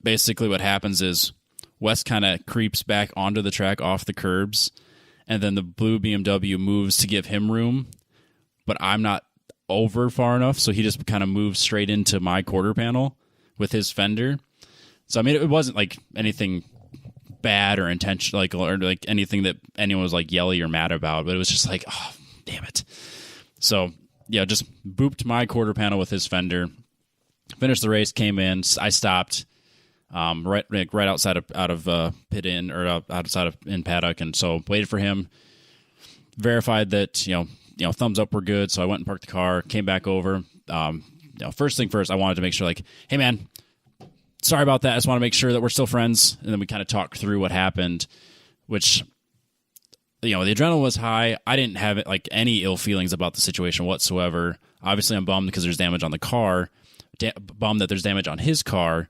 basically what happens is Wes kind of creeps back onto the track off the curbs, and then the blue BMW moves to give him room, but I'm not over far enough, so he just kind of moves straight into my quarter panel with his fender. So, I mean, it wasn't like anything bad or intentional, or anything that anyone was like yelly or mad about, but it was just like, oh, damn it. So, yeah, just booped my quarter panel with his fender. Finished the race, came in, I stopped. Right outside of pit in or outside of in paddock, and so waited for him. Verified that thumbs up were good, so I went and parked the car. Came back over. First thing first, I wanted to make sure, like, hey man, sorry about that. I just want to make sure that we're still friends. And then we kind of talked through what happened, which the adrenaline was high. I didn't have any ill feelings about the situation whatsoever. Obviously, I'm bummed because there's damage on the car. Bummed that there's damage on his car.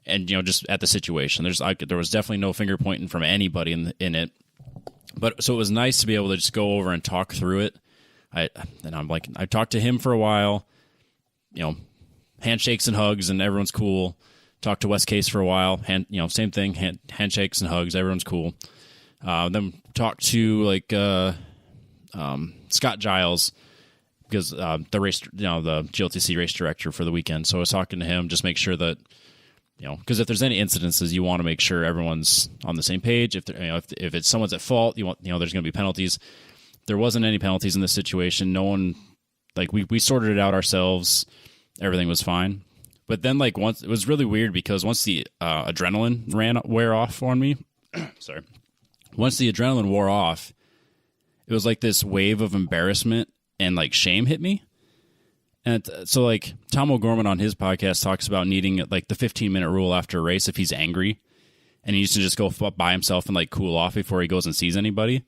And, just at the situation, there was definitely no finger pointing from anybody in it. But so it was nice to be able to just go over and talk through it. I talked to him for a while, handshakes and hugs, and everyone's cool. Talked to Wes Case for a while, same thing, handshakes and hugs, everyone's cool. Then talked to Scott Giles, because the race, the GLTC race director for the weekend. So I was talking to him, just make sure that. Because if there's any incidences, you want to make sure everyone's on the same page. If it's someone's at fault, there's going to be penalties. There wasn't any penalties in this situation. No one, we sorted it out ourselves. Everything was fine. But then, once it was really weird because once the adrenaline wear off on me, sorry, once the adrenaline wore off, it was like this wave of embarrassment and shame hit me. And so, Tom O'Gorman on his podcast talks about needing, the 15-minute rule after a race if he's angry. And he used to just go by himself and, cool off before he goes and sees anybody.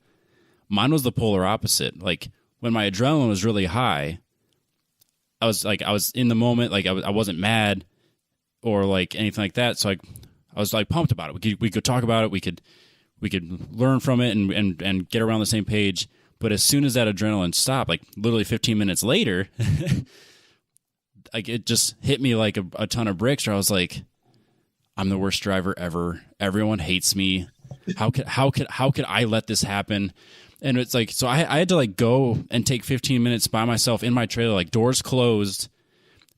Mine was the polar opposite. When my adrenaline was really high, I was in the moment. I wasn't mad or, anything like that. So, I was, pumped about it. We could talk about it. We could learn from it and get around the same page. But as soon as that adrenaline stopped, literally 15 minutes later... it just hit me like a ton of bricks where I was like, I'm the worst driver ever. Everyone hates me. How could I let this happen? And it's so I had to go and take 15 minutes by myself in my trailer, doors closed,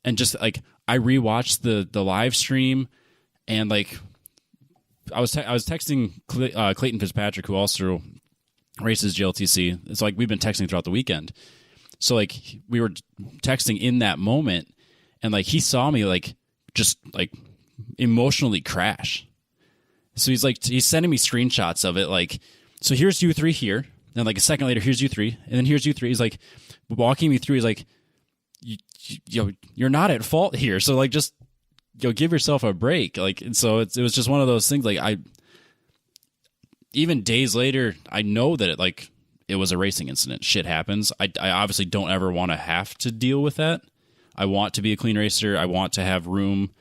and just I rewatched the live stream, and I was texting Clayton Fitzpatrick, who also races GLTC. It's we've been texting throughout the weekend. So we were texting in that moment, and he saw me just emotionally crash. So he's sending me screenshots of it. So here's you three here, and a second later here's you three, and then here's you three. He's walking me through. He's you're not at fault here. So just give yourself a break. And so it was just one of those things. Even days later, I know that it was a racing incident. Shit happens. I obviously don't ever want to have to deal with that. I want to be a clean racer. I want to have room.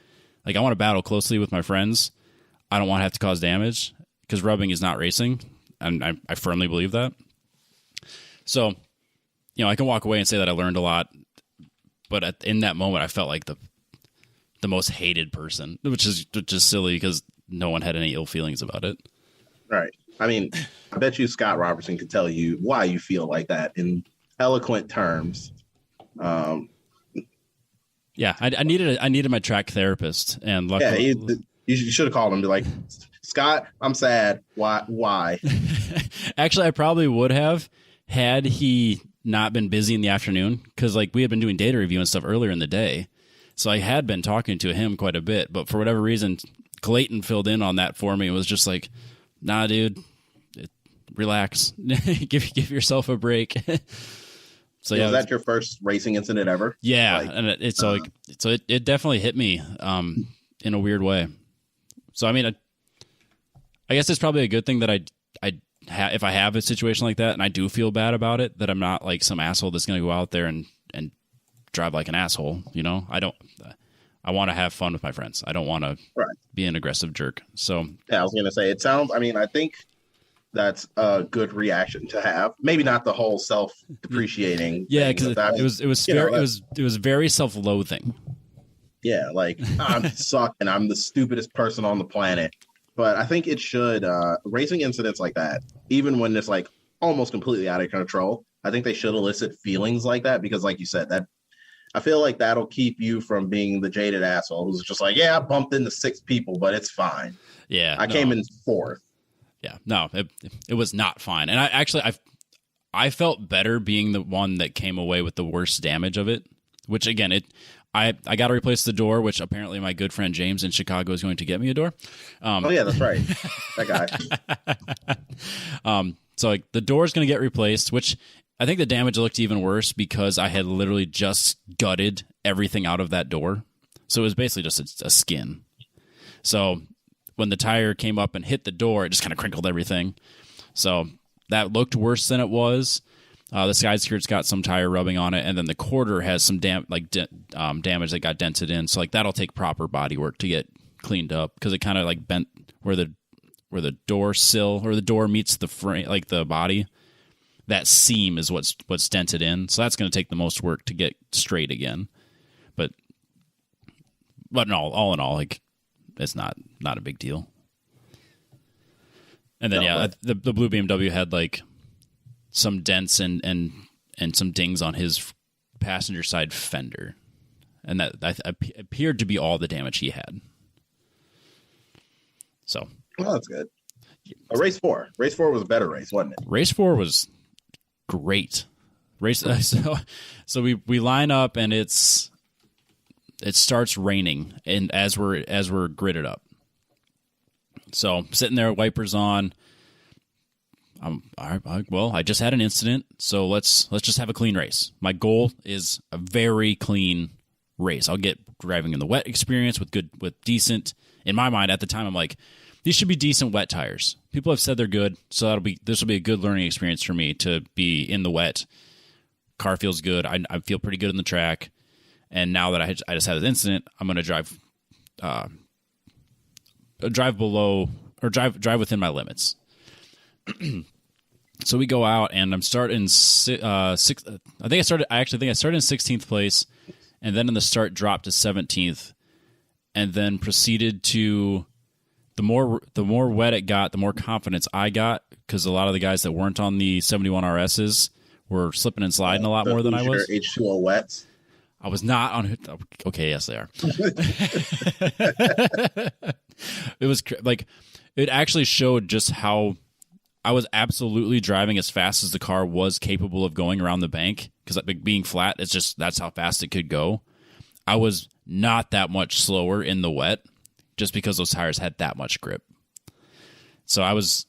I want to battle closely with my friends. I don't want to have to cause damage because rubbing is not racing. And I firmly believe that. So, I can walk away and say that I learned a lot. But in that moment, I felt like the most hated person, which is just silly because no one had any ill feelings about it. Right. I mean, I bet you Scott Robertson could tell you why you feel like that in eloquent terms. Yeah, I needed my track therapist, and luckily, you should have called him and be like, Scott, I'm sad. Why? Actually, I probably would have had he not been busy in the afternoon, because we had been doing data review and stuff earlier in the day, so I had been talking to him quite a bit. But for whatever reason, Clayton filled in on that for me. It was just nah, dude, relax, give yourself a break. So was that your first racing incident ever? Yeah, and it definitely hit me in a weird way. So I mean, I guess it's probably a good thing that if I have a situation like that and I do feel bad about it, that I'm not like some asshole that's going to go out there and drive like an asshole. You know, I want to have fun with my friends. I don't want to be an aggressive jerk. So yeah, I was going to say I think that's a good reaction to have. Maybe not the whole self-depreciating. Yeah, because it was very self-loathing. Yeah, like I'm suck and I'm the stupidest person on the planet. But I think it should racing incidents like that, even when it's like almost completely out of control, I think they should elicit feelings like that because, like you said, that I feel like that'll keep you from being the jaded asshole who's just like, yeah, I bumped into 6 people, but it's fine. Yeah, I came in 4th. Yeah, no, it was not fine. And I felt better being the one that came away with the worst damage of it, which again, I got to replace the door, which apparently my good friend James in Chicago is going to get me a door. Oh yeah, that's right. That guy. So like the door is going to get replaced, which I think the damage looked even worse because I had literally just gutted everything out of that door. So it was basically just a skin. So when the tire came up and hit the door, it just kind of crinkled everything. So that looked worse than it was. The side skirt's got some tire rubbing on it, and then the quarter has some damage that got dented in. So like that'll take proper body work to get cleaned up because it kind of like bent where the door sill or the door meets the frame, like the body. That seam is what's dented in. So that's going to take the most work to get straight again. But all in all, like it's not a big deal. And then the blue BMW had like some dents and some dings on his passenger side fender, and that appeared to be all the damage he had. So, well, that's good. Race 4 was a better race, wasn't it? Race 4 was great. So we line up and it starts raining, and as we're gridded up. So sitting there, wipers on. I just had an incident, so let's just have a clean race. My goal is a very clean race. I'll get driving in the wet experience with decent. In my mind, at the time, I'm like, these should be decent wet tires. People have said they're good, so this will be a good learning experience for me to be in the wet. Car feels good. I feel pretty good in the track, and now that I just had this incident, I'm going to drive below or drive within my limits. So we go out, and I'm starting sixth. I think I started in 16th place, and then in the start dropped to 17th, and then proceeded to the more wet it got, the more confidence I got because a lot of the guys that weren't on the 71 RSs were slipping and sliding a lot more than I was. H2O wets. I was not on. Okay, yes, they are. It was like it actually showed just how I was absolutely driving as fast as the car was capable of going around the bank because being flat, that's how fast it could go. I was not that much slower in the wet just because those tires had that much grip. So I was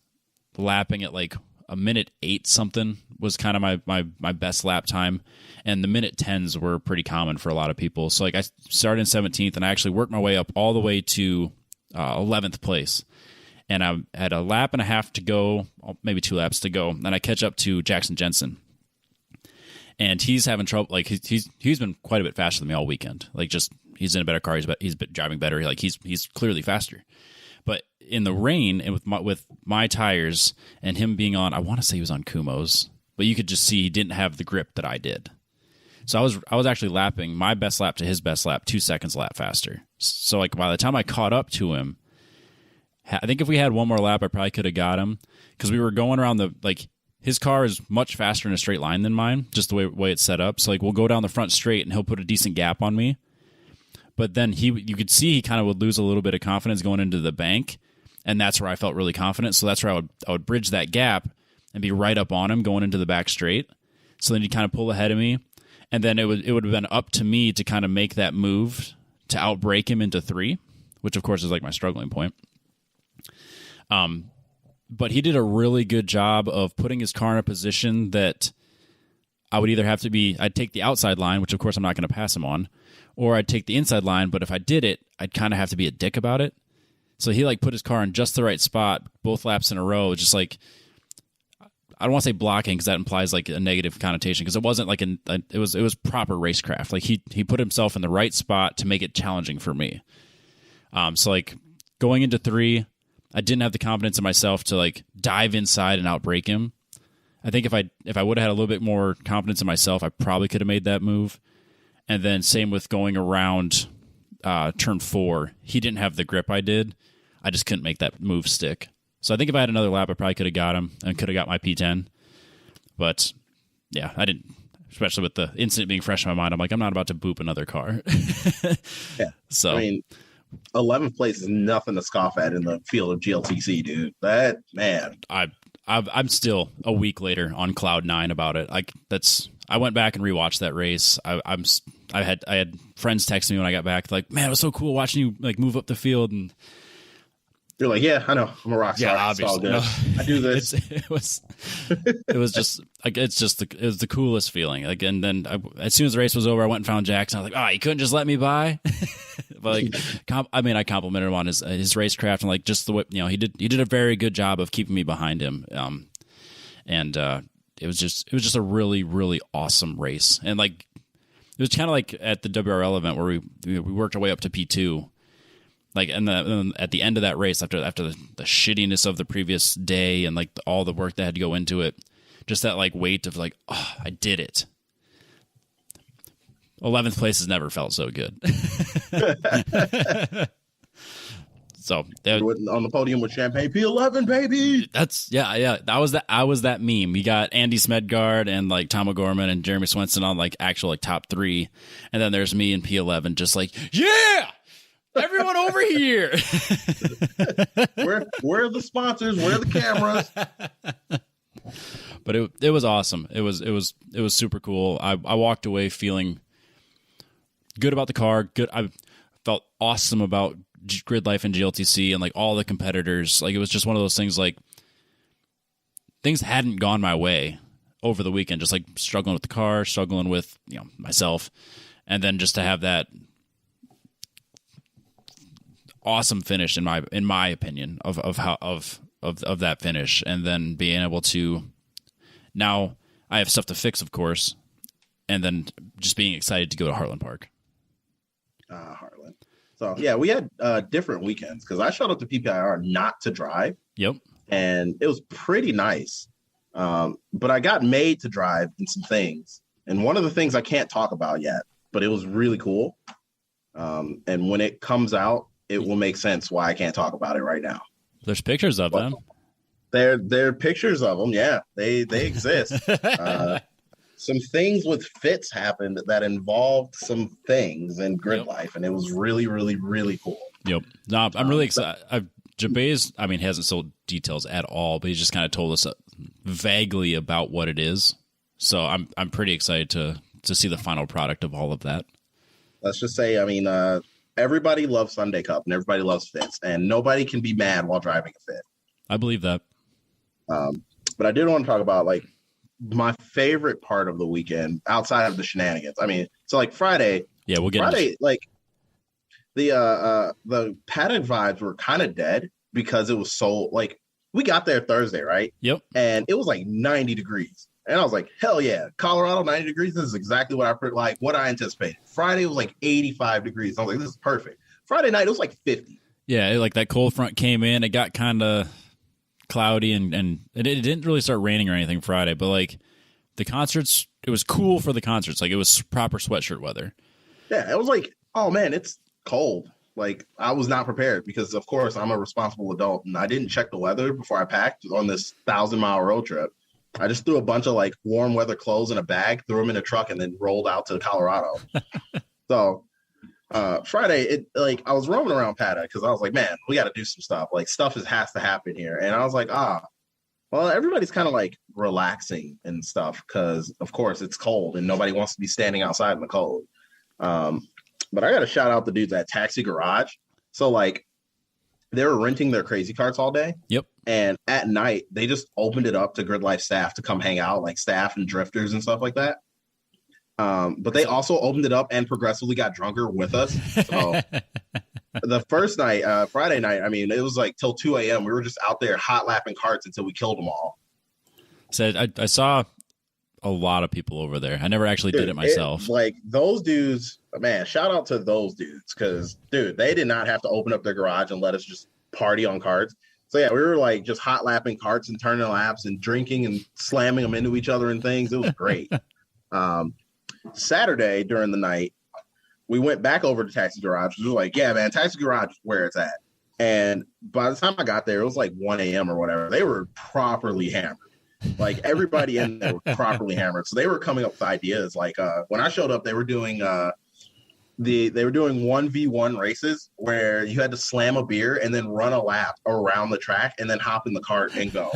lapping at like a minute 8 something was kind of my best lap time, and the minute 10s were pretty common for a lot of people. So like I started in 17th, and I actually worked my way up all the way to 11th place. And I had a lap and a half to go, maybe 2 laps to go, and I catch up to Jackson Jensen. And he's having trouble. Like he's been quite a bit faster than me all weekend. Like just he's in a better car. He's driving better. Like he's clearly faster. But in the rain and with my tires and him being on, I want to say he was on Kumho's, but you could just see he didn't have the grip that I did. So I was actually lapping my best lap to his best lap 2 seconds a lap faster. So like by the time I caught up to him, I think if we had one more lap, I probably could have got him because we were going around his car is much faster in a straight line than mine, just the way it's set up. So like we'll go down the front straight and he'll put a decent gap on me. But then you could see he kind of would lose a little bit of confidence going into the bank, and that's where I felt really confident. So that's where I would bridge that gap and be right up on him going into the back straight. So then he'd kind of pull ahead of me, and then it would have been up to me to kind of make that move to outbrake him into 3, which of course is like my struggling point. but he did a really good job of putting his car in a position that I would either have to be, I'd take the outside line, which of course I'm not going to pass him on, or I'd take the inside line, but if I did it, I'd kind of have to be a dick about it. So he like put his car in just the right spot, both laps in a row, just like, I don't want to say blocking because that implies like a negative connotation, because it wasn't like it was proper racecraft. Like he put himself in the right spot to make it challenging for me. So like going into 3, I didn't have the confidence in myself to like dive inside and outbrake him. I think if I would have had a little bit more confidence in myself, I probably could have made that move. And then same with going around turn 4. He didn't have the grip I did. I just couldn't make that move stick. So I think if I had another lap, I probably could have got him and could have got my P10. But yeah, I didn't, especially with the incident being fresh in my mind. I'm like, I'm not about to boop another car. Yeah. So I mean, 11th place is nothing to scoff at in the field of GLTC, dude. That, man. I'm still a week later on cloud 9 about it. I went back and rewatched that race. I had friends text me when I got back, like, man, it was so cool watching you like move up the field, and you're like, yeah, I know, I'm a rock star. Yeah, obviously. It's all good. I do this. It was just like it was the coolest feeling. Like, and then as soon as the race was over, I went and found Jackson. I was like, oh, he couldn't just let me by. But like, I complimented him on his racecraft and like just the way, he did a very good job of keeping me behind him. And it was just a really, really awesome race. And like, it was kind of like at the WRL event where we worked our way up to P2. Like, and at the end of that race, after the shittiness of the previous day and like all the work that had to go into it, just that like weight of like, oh, I did it. 11th place has never felt so good. So on the podium with champagne, P11, baby. That's yeah. I was that meme. You got Andy Smedgard and like Tom O'Gorman and Jeremy Swenson on like actual like top 3, and then there's me in P11, just like, yeah. Everyone over here. Where are the sponsors? Where are the cameras? But it was awesome. It was super cool. I walked away feeling good about the car. Good. I felt awesome about Gridlife and GLTC and like all the competitors. Like, it was just one of those things, like things hadn't gone my way over the weekend, just like struggling with the car, struggling with, myself. And then just to have that awesome finish in my opinion of that finish, and then being able to, now I have stuff to fix, of course, and then just being excited to go to Heartland Park. Heartland. So yeah, we had different weekends because I showed up to PPIR not to drive. Yep. And it was pretty nice. But I got made to drive in some things. And one of the things I can't talk about yet, but it was really cool. And when it comes out, it will make sense why I can't talk about it right now. There's pictures of them. There are pictures of them. Yeah, they exist. Some things with fits happened that involved some things in Gridlife, and it was really, really, really cool. Yep. No, I'm really excited. Jabez, hasn't sold details at all, but he just kind of told us vaguely about what it is. So I'm pretty excited to see the final product of all of that. Let's just say, everybody loves Sunday Cup and everybody loves fits, and nobody can be mad while driving a fit. I believe that. But I did want to talk about like my favorite part of the weekend outside of the shenanigans. So like Friday. Yeah, we'll get Friday. Like the paddock vibes were kind of dead because it was so like we got there Thursday, right? Yep. And it was like 90 degrees. And I was like, hell yeah, Colorado, 90 degrees. This is exactly what I anticipated. Friday was like 85 degrees. I was like, this is perfect. Friday night, it was like 50. Yeah, like that cold front came in. It got kind of cloudy and it didn't really start raining or anything Friday. But like the concerts, it was cool for the concerts. Like it was proper sweatshirt weather. Yeah, it was like, oh man, it's cold. Like I was not prepared because, of course, I'm a responsible adult and I didn't check the weather before I packed on this 1,000-mile road trip. I just threw a bunch of like warm weather clothes in a bag, threw them in a truck, and then rolled out to Colorado. So Friday, I was roaming around paddock because I was like, man, we got to do some stuff. Like stuff has to happen here. And I was like, well, everybody's kind of like relaxing and stuff because, of course, it's cold and nobody wants to be standing outside in the cold. But I got to shout out the dudes at Taxi Garage. So like they were renting their crazy carts all day. Yep. And at night, they just opened it up to Gridlife staff to come hang out, like staff and drifters and stuff like that. But they also opened it up and progressively got drunker with us. So the first night, Friday night, I mean, it was like till 2 a.m. We were just out there hot lapping carts until we killed them all. So I saw a lot of people over there. I never actually did it myself. Like those dudes, man, shout out to those dudes because, dude, they did not have to open up their garage and let us just party on carts. So yeah, we were like just hot lapping carts and turning laps and drinking and slamming them into each other and things. It was great. Saturday during the night, we went back over to Taxi Garage. We were like, yeah, man, Taxi Garage is where it's at. And by the time I got there, it was like 1 a.m. or whatever. They were properly hammered. Like everybody in there was properly hammered. So they were coming up with ideas. Like when I showed up, they were doing 1v1 races where you had to slam a beer and then run a lap around the track and then hop in the cart and go.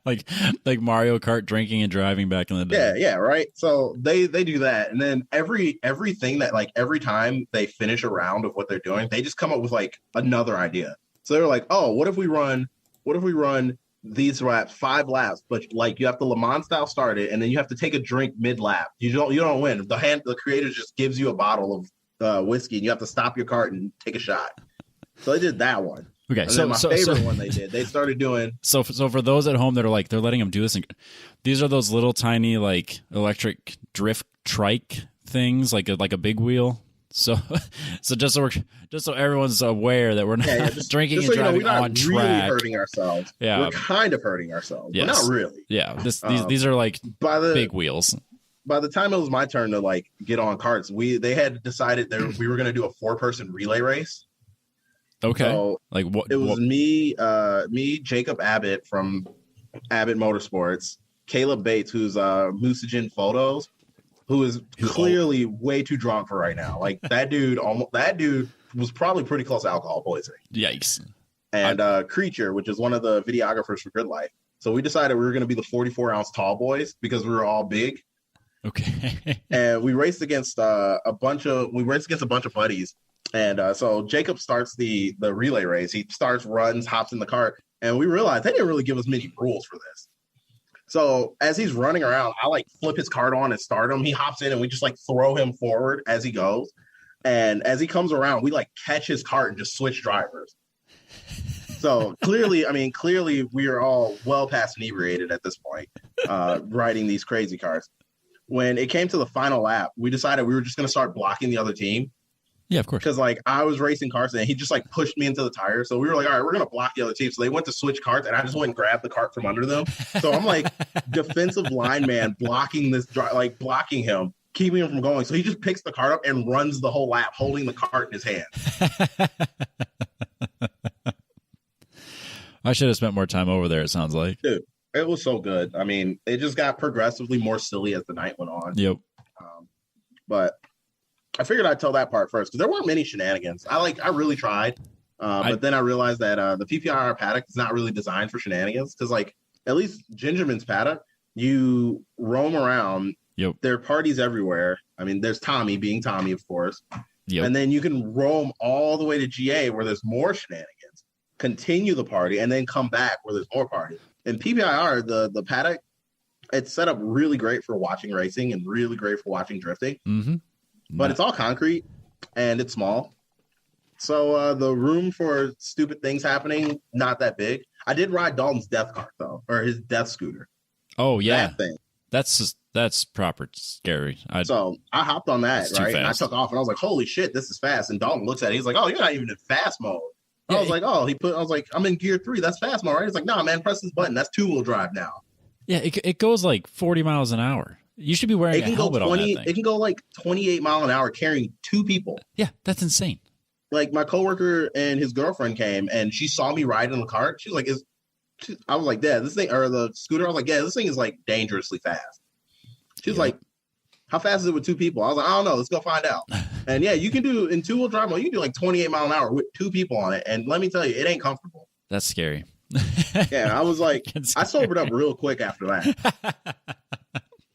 like Mario Kart drinking and driving back in the day. Yeah, right. So they do that. And then everything that like every time they finish a round of what they're doing, they just come up with like another idea. So they're like, oh, what if we run these laps, 5 laps, but like you have to Le Mans style start it, and then you have to take a drink mid lap. You don't win. The creator just gives you a bottle of whiskey, and you have to stop your cart and take a shot. So they did that one. Okay, and so my favorite one they started doing. So for those at home that are like they're letting them do this, and these are those little tiny like electric drift trike things, like a big wheel. So just so everyone's aware that we're not drinking and driving we're not on track. Really hurting ourselves. Yeah, we're kind of hurting ourselves, but not really. Yeah, these are like big wheels. By the time it was my turn to like get on carts, they had decided that we were going to do a 4-person relay race. Okay, so like what? It was me, Jacob Abbott from Abbott Motorsports, Caleb Bates, who's Moosagen Photos, who is clearly way too drunk for right now. Like that dude was probably pretty close to alcohol poisoning. Yikes. And Creature, which is one of the videographers for Gridlife. So we decided we were going to be the 44-ounce tall boys because we were all big. Okay. And we raced against a bunch of buddies. And so Jacob starts the relay race. He starts, runs, hops in the cart. And we realized they didn't really give us many rules for this. So as he's running around, I like flip his cart on and start him. He hops in and we just like throw him forward as he goes. And as he comes around, we like catch his cart and just switch drivers. So clearly we are all well past inebriated at this point, riding these crazy cars. When it came to the final lap, we decided we were just going to start blocking the other team. Yeah, of course. Because like I was racing carts and he just like pushed me into the tire. So we were like, all right, we're gonna block the other team. So they went to switch carts and I just went and grabbed the cart from under them. So I'm like defensive lineman blocking blocking him, keeping him from going. So he just picks the cart up and runs the whole lap holding the cart in his hand. I should have spent more time over there, it sounds like. Dude, it was so good. I mean, it just got progressively more silly as the night went on. Yep. But I figured I'd tell that part first because there weren't many shenanigans. I really tried, but then I realized that the PPIR paddock is not really designed for shenanigans because, like, at least Gingerman's paddock, you roam around. Yep. There are parties everywhere. I mean, there's Tommy being Tommy, of course. Yep. And then you can roam all the way to GA where there's more shenanigans, continue the party, and then come back where there's more party. And PPIR, the paddock, it's set up really great for watching racing and really great for watching drifting. Mm-hmm. But it's all concrete and it's small. So the room for stupid things happening, not that big. I did ride Dalton's death cart, though, or his death scooter. Oh, yeah. That thing. That's proper scary. So I hopped on that, right? And I took off and I was like, holy shit, this is fast. And Dalton looks at it. He's like, oh, you're not even in fast mode. I was like, I'm in gear 3. That's fast mode, right? He's like, nah, man, press this button. That's 2-wheel drive now. Yeah, it goes like 40 miles an hour. You should be wearing a helmet on that thing. It can go like 28 miles an hour carrying 2 people. Yeah, that's insane. Like my coworker and his girlfriend came and she saw me ride in the cart. She was like, I was like, Dad, this thing, or the scooter. I was like, yeah, this thing is like dangerously fast. She was like, how fast is it with 2 people? I was like, I don't know. Let's go find out. And yeah, you can do in 2-wheel drive mode, you can do like 28 miles an hour with 2 people on it. And let me tell you, it ain't comfortable. That's scary. Yeah, I was like, I sobered up real quick after that.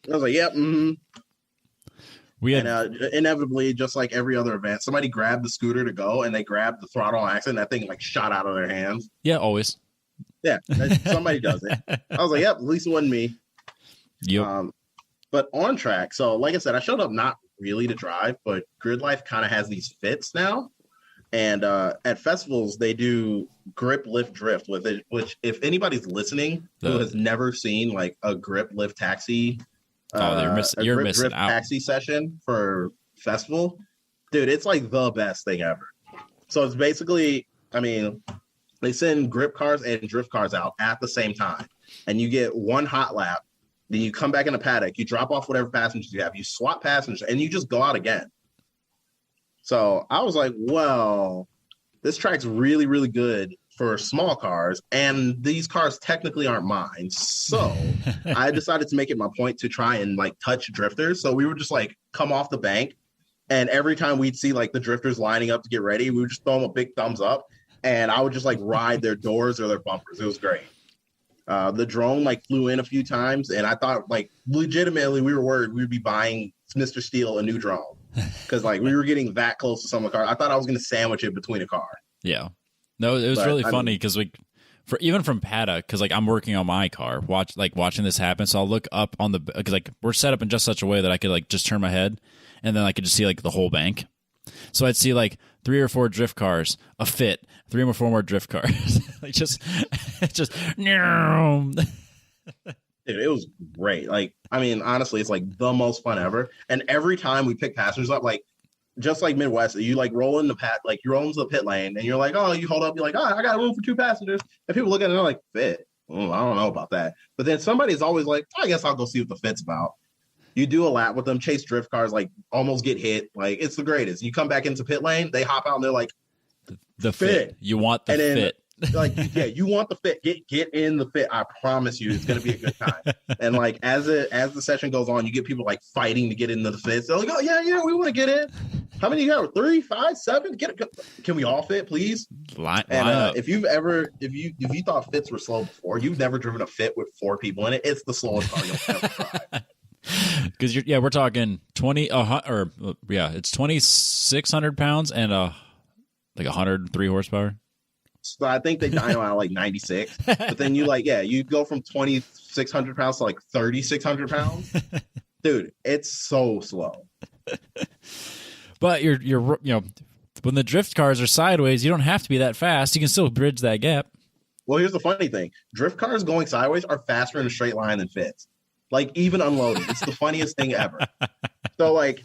I was like, yep. Mm-hmm. Inevitably, just like every other event, somebody grabbed the scooter to go and they grabbed the throttle on accident. That thing like shot out of their hands. Yeah, always. Yeah, somebody does it. I was like, yep, at least it wasn't me. Yep. But on track, so like I said, I showed up not really to drive, but Gridlife kind of has these fits now. And at festivals, they do grip, lift, drift with it, which if anybody's listening who has never seen like a grip, lift, taxi, you're grip, missing drift, out. taxi session for festival, dude, it's like the best thing ever. So it's basically, I mean, they send grip cars and drift cars out at the same time, and you get one hot lap. Then you come back in the paddock, you drop off whatever passengers you have, you swap passengers, and you just go out again. So I was like, well, this track's really, really good for small cars, and these cars technically aren't mine. So I decided to make it my point to try and like touch drifters. So we would just like come off the bank, and every time we'd see like the drifters lining up to get ready, we would just throw them a big thumbs up, and I would just like ride their doors or their bumpers. It was great. The drone like flew in a few times, and I thought like legitimately we were worried we would be buying Mr. Steele a new drone because like we were getting that close to some of the car. I thought I was going to sandwich it between a car. Yeah, no, it was really funny because even from paddock, because like I'm working on my car, watching this happen. So I'll look up on the because like we're set up in just such a way that I could like just turn my head, and then I could just see like the whole bank. So I'd see like 3 or 4 drift cars, a fit, 3 or 4 more drift cars. like just no. Dude, it was great. Like, I mean, honestly, it's like the most fun ever. And every time we pick passengers up, like just like Midwest, you like roll in the like you roll into the pit lane, and you're like, oh, you hold up, you're like, oh, I got room for 2 passengers. And people look at it and they're like, fit. I don't know about that. But then somebody's always like, I guess I'll go see what the fit's about. You do a lap with them, chase drift cars, like almost get hit. Like it's the greatest. You come back into pit lane, they hop out and they're like, the fit. You want the fit. Like, yeah, you want the fit. Get in the fit. I promise you, it's gonna be a good time. And like as the session goes on, you get people like fighting to get into the fit. They're like, oh yeah, we want to get in. How many you got? 3, 5, 7? Can we all fit, please? Line up. If you thought fits were slow before, you've never driven a fit with 4 people in it. It's the slowest car you'll ever drive. Because we're talking it's 2,600 pounds and like 103 horsepower. So I think they dyno out like 96, but then you go from 2,600 pounds to like 3,600 pounds, dude. It's so slow. But you're when the drift cars are sideways, you don't have to be that fast. You can still bridge that gap. Well, here's the funny thing: drift cars going sideways are faster in a straight line than fits. Like even unloading, it's the funniest thing ever. So like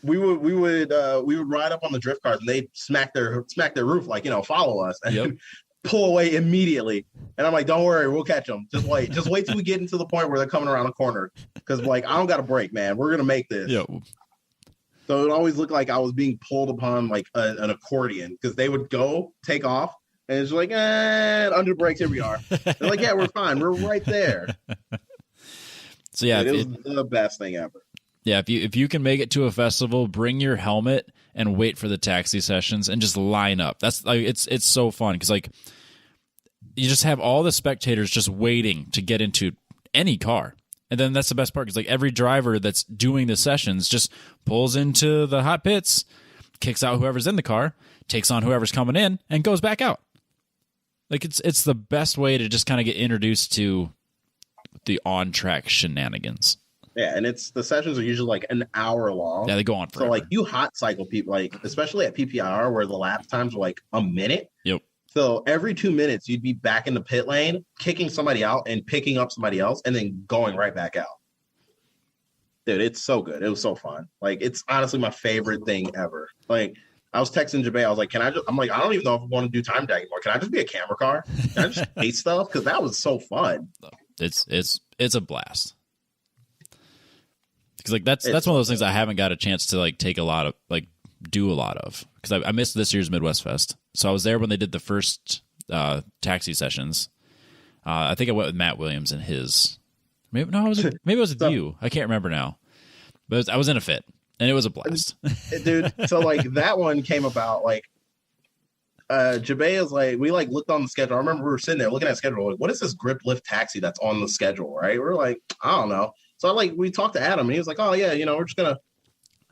we would ride up on the drift cars and they'd smack their roof like follow us and pull away immediately. And I'm like, don't worry, we'll catch them. Just wait till we get into the point where they're coming around the corner because like I don't got a break, man. We're gonna make this. Yep. So it always looked like I was being pulled upon like an accordion because they would go take off and it's like under brakes. Here we are. They're like, yeah, we're fine. We're right there. So yeah, it was the best thing ever. Yeah, if you can make it to a festival, bring your helmet and wait for the taxi sessions and just line up. That's like it's so fun because like you just have all the spectators just waiting to get into any car, and then that's the best part because like every driver that's doing the sessions just pulls into the hot pits, kicks out whoever's in the car, takes on whoever's coming in, and goes back out. Like it's the best way to just kind of get introduced to the on-track shenanigans. Yeah, and the sessions are usually like an hour long. Yeah, they go on forever. So like you hot cycle people, like especially at PPIR where the lap times were like a minute. Yep. So every 2 minutes you'd be back in the pit lane, kicking somebody out and picking up somebody else, and then going right back out. Dude, it's so good. It was so fun. Like it's honestly my favorite thing ever. Like I was texting Jabay. I was like, I'm like, I don't even know if I want to do time tag anymore. Can I just be a camera car? Can I just hate stuff? Because that was so fun. It's a blast. Because like that's one of those things I haven't got a chance to like take a lot of like do a lot of because I missed this year's Midwest Fest. So I was there when they did the first taxi sessions. I think I went with Matt Williams and his. Maybe it was with you. I can't remember now. But I was in a fit and it was a blast, dude. So like that one came about like. Jabay is like, we like looked on the schedule. I remember we were sitting there looking at the schedule. Like, what is this grip lift taxi that's on the schedule? Right. We're like, I don't know. So we talked to Adam and he was like, oh yeah, we're just going to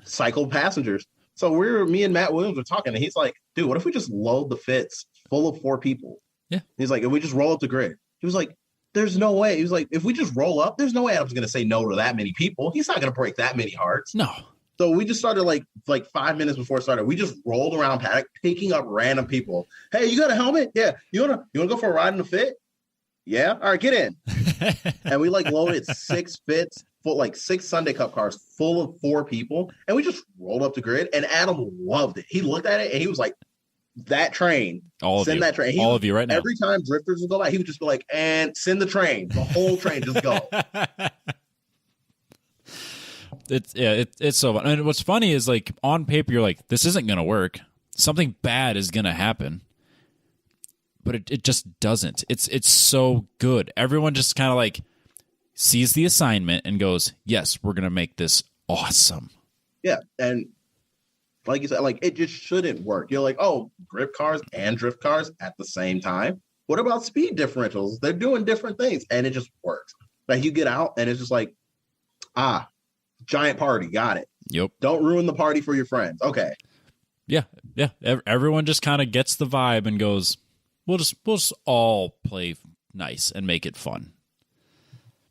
cycle passengers. So me and Matt Williams were talking and he's like, dude, what if we just load the fits full of 4 people Yeah. He's like, if we just roll up the grid. He was like, there's no way. He was like, if we just roll up, there's no way Adam's going to say no to that many people. He's not going to break that many hearts. No. So we just started like 5 minutes before it started. We just rolled around paddock, picking up random people. Hey, you got a helmet? Yeah. You wanna go for a ride in the fit? Yeah. All right, get in. And we like loaded 6 fits, full like 6 Sunday Cup cars full of 4 people, and we just rolled up the grid. And Adam loved it. He looked at it and he was like, "That train, send that train." All of you right now. Every time drifters would go by, he would just be like, "And send the train, the whole train, just go." It's so fun. And what's funny is like on paper you're like, this isn't gonna work. Something bad is gonna happen. But it just doesn't. It's so good. Everyone just kind of like sees the assignment and goes, yes, we're gonna make this awesome. Yeah, and like you said, like it just shouldn't work. You're like, oh, grip cars and drift cars at the same time. What about speed differentials? They're doing different things, and it just works. Like you get out, and it's just like, giant party, got it. Yep. Don't ruin the party for your friends. Okay. Yeah. Everyone just kind of gets the vibe and goes, we'll just all play nice and make it fun.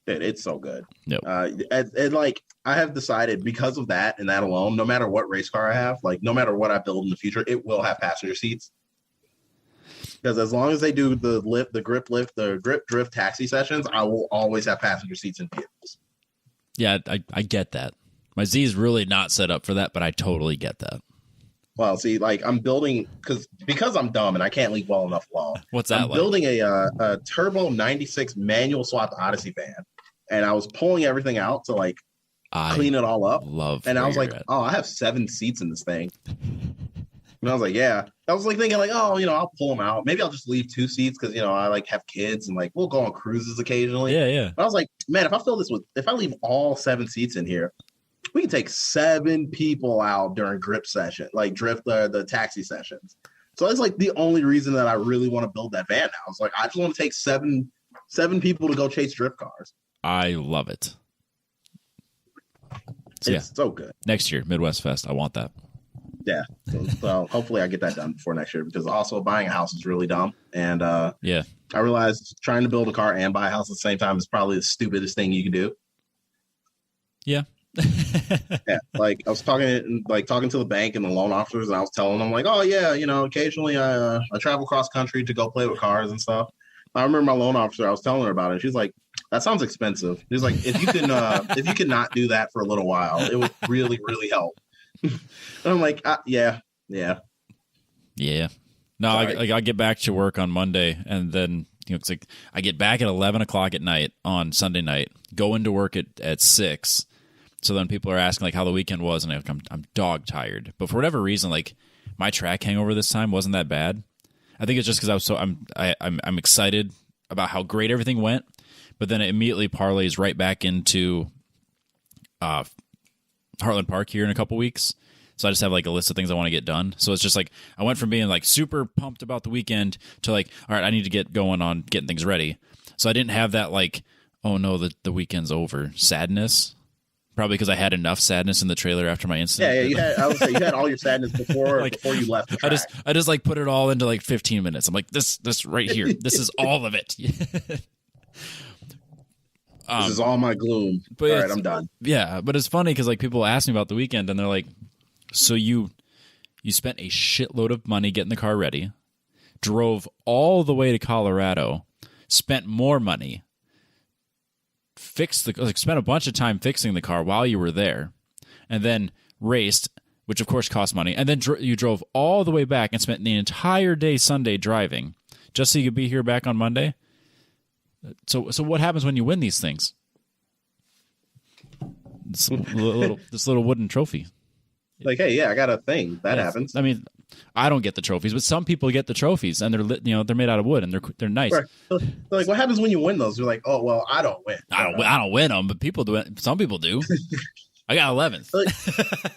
It's so good. Yep. And like I have decided because of that and that alone, no matter what race car I have, like no matter what I build in the future, it will have passenger seats. Because as long as they do the grip drift taxi sessions, I will always have passenger seats in vehicles. Yeah, I get that. My Z is really not set up for that, but I totally get that. Well, see, like I'm building because I'm dumb and I can't leave well enough alone. What's that? I'm building a turbo 96 manual swapped Odyssey van, and I was pulling everything out to like clean it all up. And I was like, oh, I have 7 seats in this thing. And I was like, yeah. I was like thinking like, oh, I'll pull them out. Maybe I'll just leave 2 seats because I like have kids and like we'll go on cruises occasionally. Yeah. But I was like, man, if I leave all 7 seats in here, we can take 7 people out during grip session, like the taxi sessions. So that's like the only reason that I really want to build that van now. It's like I just want to take seven people to go chase drift cars. I love it. So, it's so good. Next year, Midwest Fest. I want that. Yeah. So hopefully I get that done before next year because also buying a house is really dumb. And I realized trying to build a car and buy a house at the same time is probably the stupidest thing you can do. Yeah. Yeah. Like I was talking to the bank and the loan officers, and I was telling them like, oh yeah, occasionally I travel cross country to go play with cars and stuff. I remember my loan officer, I was telling her about it. She's like, that sounds expensive. She's like, if you can not do that for a little while, it would really, really help. And I'm like, yeah. No, I get back to work on Monday, and then it's like I get back at 11 o'clock at night on Sunday night, go into work at 6. So then people are asking like how the weekend was, and I'm dog tired. But for whatever reason, like my track hangover this time wasn't that bad. I think it's just because I'm excited about how great everything went, but then it immediately parlays right back into Heartland Park here in a couple weeks. So I just have like a list of things I want to get done. So it's just like I went from being like super pumped about the weekend to like, all right, I need to get going on getting things ready. So I didn't have that like, oh no, the weekend's over sadness. Probably because I had enough sadness in the trailer after my incident. Yeah. I would say you had all your sadness before you left the track. I just like put it all into like 15 minutes. I'm like, this right here. This is all of it. This is all my gloom. All right, I'm done. Yeah, but it's funny because like people ask me about the weekend and they're like, so you spent a shitload of money getting the car ready, drove all the way to Colorado, spent more money, spent a bunch of time fixing the car while you were there, and then raced, which of course cost money, and then you drove all the way back and spent the entire day Sunday driving just so you could be here back on Monday. So what happens when you win these things? This little wooden trophy. Like, hey, yeah, I got a thing that happens. I mean, I don't get the trophies, but some people get the trophies, and they're made out of wood, and they're nice. Right. So, like, what happens when you win those? You're like, oh well, I don't win. I don't win them, but people do. Some people do. I got 11th.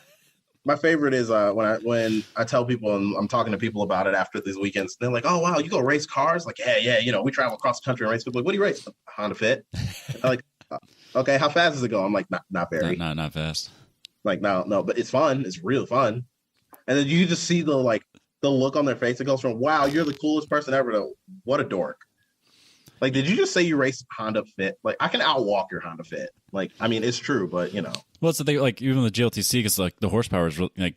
My favorite is when I tell people and I'm talking to people about it after these weekends. They're like, oh wow, you go race cars? Like, yeah, we travel across the country and race. People like, what do you race? Honda Fit. Like, okay, how fast does it go? I'm like, not very. Not fast. Like, no, but it's fun. It's real fun. And then you just see the like the look on their face, it goes from "Wow, you're the coolest person ever" to "What a dork." Like, did you just say you race Honda Fit? Like, I can outwalk your Honda Fit. Like, I mean, it's true, but you know. Well, it's the thing. Like even the GLTC, because like the horsepower is like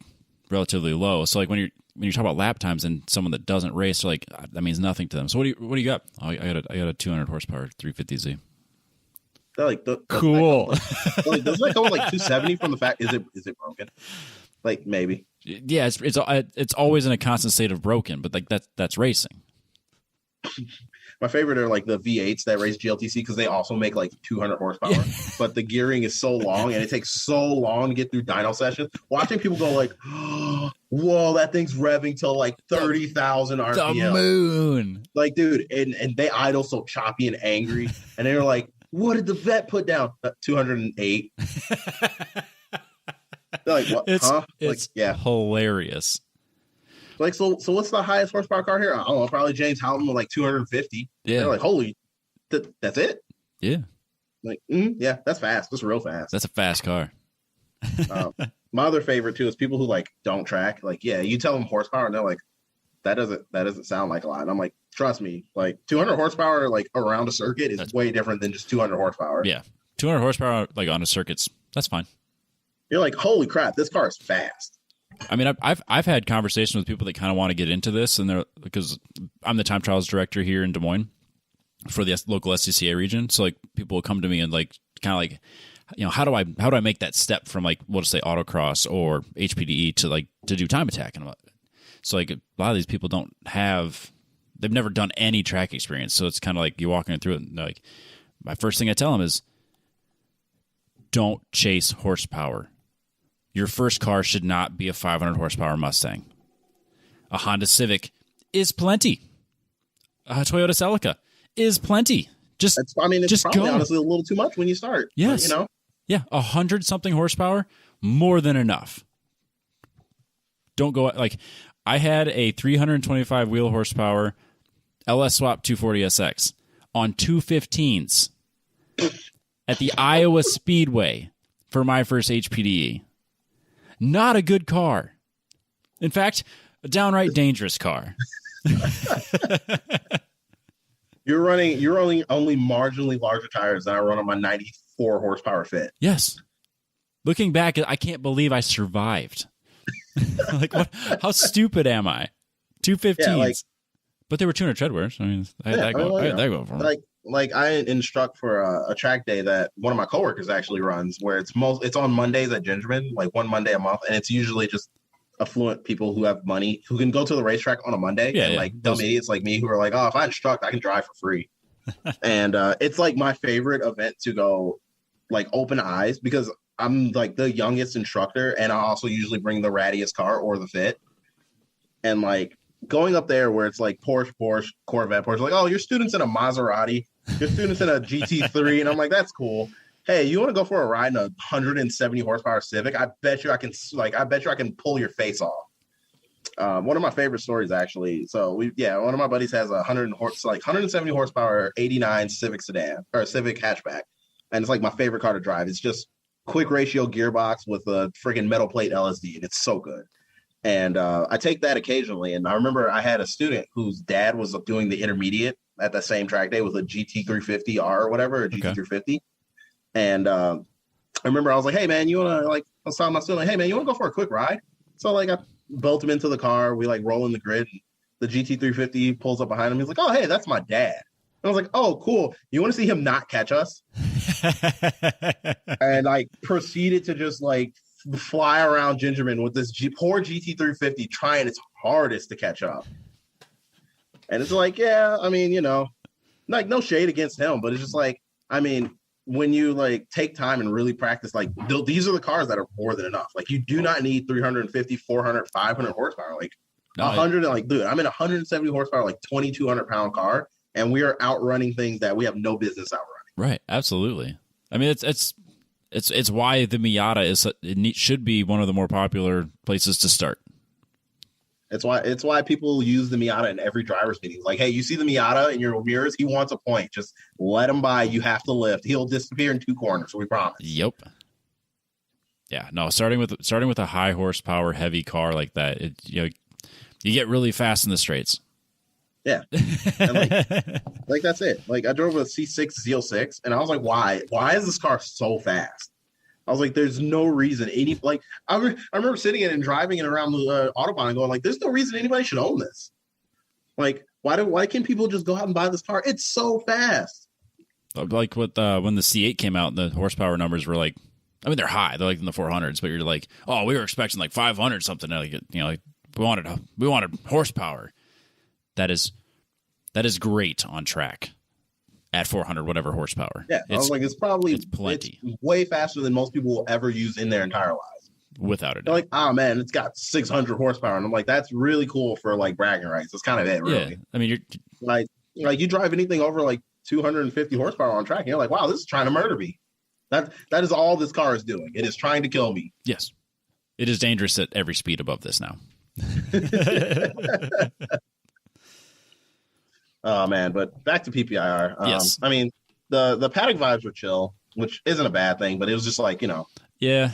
relatively low. So like when you talk about lap times and someone that doesn't race, like that means nothing to them. So what do you got? Oh, I got a 200 horsepower 350Z. They're like cool. Doesn't that come with like 270 from the fact? Is it broken? Like maybe. Yeah, it's always in a constant state of broken, but like that's racing. My favorite are like the V8s that race GLTC because they also make like 200 horsepower, but the gearing is so long and it takes so long to get through dyno sessions. Watching people go like, oh, whoa, that thing's revving till like 30,000 RPM. The moon. Like, dude, and they idle so choppy and angry. And they were like, what did the vet put down? 208. They're like, what? It's like, yeah, hilarious. Like, so what's the highest horsepower car here? I don't know, probably James Houghton with like 250. Yeah. They're like, holy, that's it? Yeah. Like, yeah, that's fast. That's real fast. That's a fast car. My other favorite too is people who like don't track. Like, yeah, you tell them horsepower and they're like, that doesn't sound like a lot. And I'm like, trust me, like 200 horsepower like around a circuit is way different than just 200 horsepower. Yeah. 200 horsepower like on a circuit's, that's fine. You're like, holy crap, this car is fast. I mean, I've had conversations with people that kind of want to get into this, and they're because I'm the time trials director here in Des Moines for the local SCCA region. So like people will come to me and like kind of like, you know, how do I make that step from like we'll just say autocross or HPDE to do time attack, and so like a lot of these people they've never done any track experience. So it's kind of like you're walking through it, and like my first thing I tell them is, don't chase horsepower. Your first car should not be a 500 horsepower Mustang. A Honda Civic is plenty. A Toyota Celica is plenty. It's just probably go. Honestly a little too much when you start. Yes. But, you know? Yeah, 100-something horsepower, more than enough. Don't go like I had a 325 wheel horsepower LS Swap 240SX on 215s at the Iowa Speedway for my first HPDE. Not a good car. In fact, a downright dangerous car. You're running only marginally larger tires than I run on my 94 horsepower Fit. Yes. Looking back, I can't believe I survived. Like, what? How stupid am I? 215s. Yeah, but they were 200 treadwears. I mean, I had that go for them. Like I instruct for a track day that one of my coworkers actually runs, where it's on Mondays at Gingerman, like one Monday a month, and it's usually just affluent people who have money who can go to the racetrack on a Monday. Yeah, and like dumb idiots like me who are like, oh, if I instruct, I can drive for free. And it's like my favorite event to go, like open eyes, because I'm like the youngest instructor, and I also usually bring the rattiest car or the Fit, and like going up there where it's like Porsche, Corvette, Porsche, like, oh, your student's in a Maserati, your student's in a GT3, and I'm like, that's cool. Hey, you want to go for a ride in a 170 horsepower Civic? I bet you I can pull your face off. One of my favorite stories, actually. So one of my buddies has a 170 horsepower 89 Civic sedan or Civic hatchback, and it's like my favorite car to drive. It's just quick ratio gearbox with a freaking metal plate LSD, and it's so good. And I take that occasionally. And I remember I had a student whose dad was doing the intermediate at the same track day with a GT350R or whatever, a GT350. And I remember I was like, hey, man, you want to, like, I was telling my student, like, hey, man, you want to go for a quick ride? So, like, I built him into the car. We, like, roll in the grid. And the GT350 pulls up behind him. He's like, oh, hey, that's my dad. And I was like, oh, cool. You want to see him not catch us? And I proceeded to just, like, fly around Gingerman with this poor GT350 trying its hardest to catch up. And it's like, yeah, I mean, you know, like no shade against him, but it's just like, I mean, when you like take time and really practice, like these are the cars that are more than enough. Like you do not need 350, 400, 500 horsepower. Like 100, like, dude, I'm in a 170 horsepower, like 2,200 pound car, and we are outrunning things that we have no business outrunning. Right. Absolutely. I mean, it's why the Miata should be one of the more popular places to start. It's why people use the Miata in every driver's meeting. Like, hey, you see the Miata in your mirrors? He wants a point. Just let him by. You have to lift. He'll disappear in 2 corners. We promise. Yep. Yeah. No. Starting with a high horsepower heavy car like that, You get really fast in the straights. Yeah. And like that's it. Like I drove a C6 Z06 and I was like, why? Why is this car so fast? I was like, there's no reason I remember sitting in and driving it around the Autobahn and going like, there's no reason anybody should own this. Like, why can't people just go out and buy this car? It's so fast. Like when the C8 came out, the horsepower numbers were like, I mean, they're high. They're like in the 400s, but you're like, oh, we were expecting like 500 something. Like, like we wanted horsepower. That is great on track at 400 whatever horsepower. Yeah, I was like, it's plenty. It's way faster than most people will ever use in their entire lives. Without a doubt. They're like, oh man, it's got 600 horsepower, and I'm like, that's really cool for like bragging rights. That's kind of it, really. Yeah, I mean, you're like you drive anything over like 250 horsepower on track, and you're like, wow, this is trying to murder me. That is all this car is doing. It is trying to kill me. Yes, it is dangerous at every speed above this now. Oh man, but back to PPIR. Yes, I mean the paddock vibes were chill, which isn't a bad thing, but it was just like, yeah.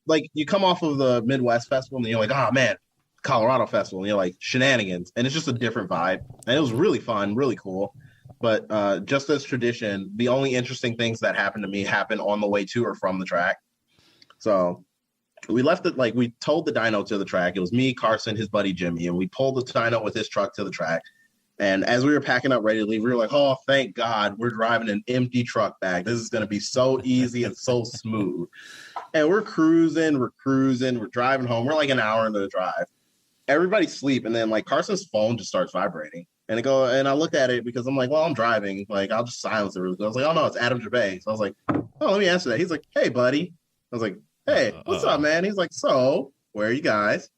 Like you come off of the Midwest Festival and you're like, oh man, Colorado Festival, and you're like shenanigans, and it's just a different vibe, and it was really fun, really cool. But just as tradition, the only interesting things that happened to me happened on the way to or from the track. So we left it, like we towed the dyno to the track. It was me, Carson, his buddy Jimmy, and we pulled the dyno with his truck to the track. And as we were packing up ready to leave, we were like, oh, thank God we're driving an empty truck back. This is going to be so easy and so smooth. And we're cruising, we're driving home. We're like an hour into the drive. Everybody's asleep. And then like Carson's phone just starts vibrating. And I looked at it because I'm like, well, I'm driving. Like, I'll just silence it really quick. I was like, oh no, it's Adam Gervais. So I was like, oh, let me answer that. He's like, hey, buddy. I was like, hey, what's up, man? He's like, so where are you guys?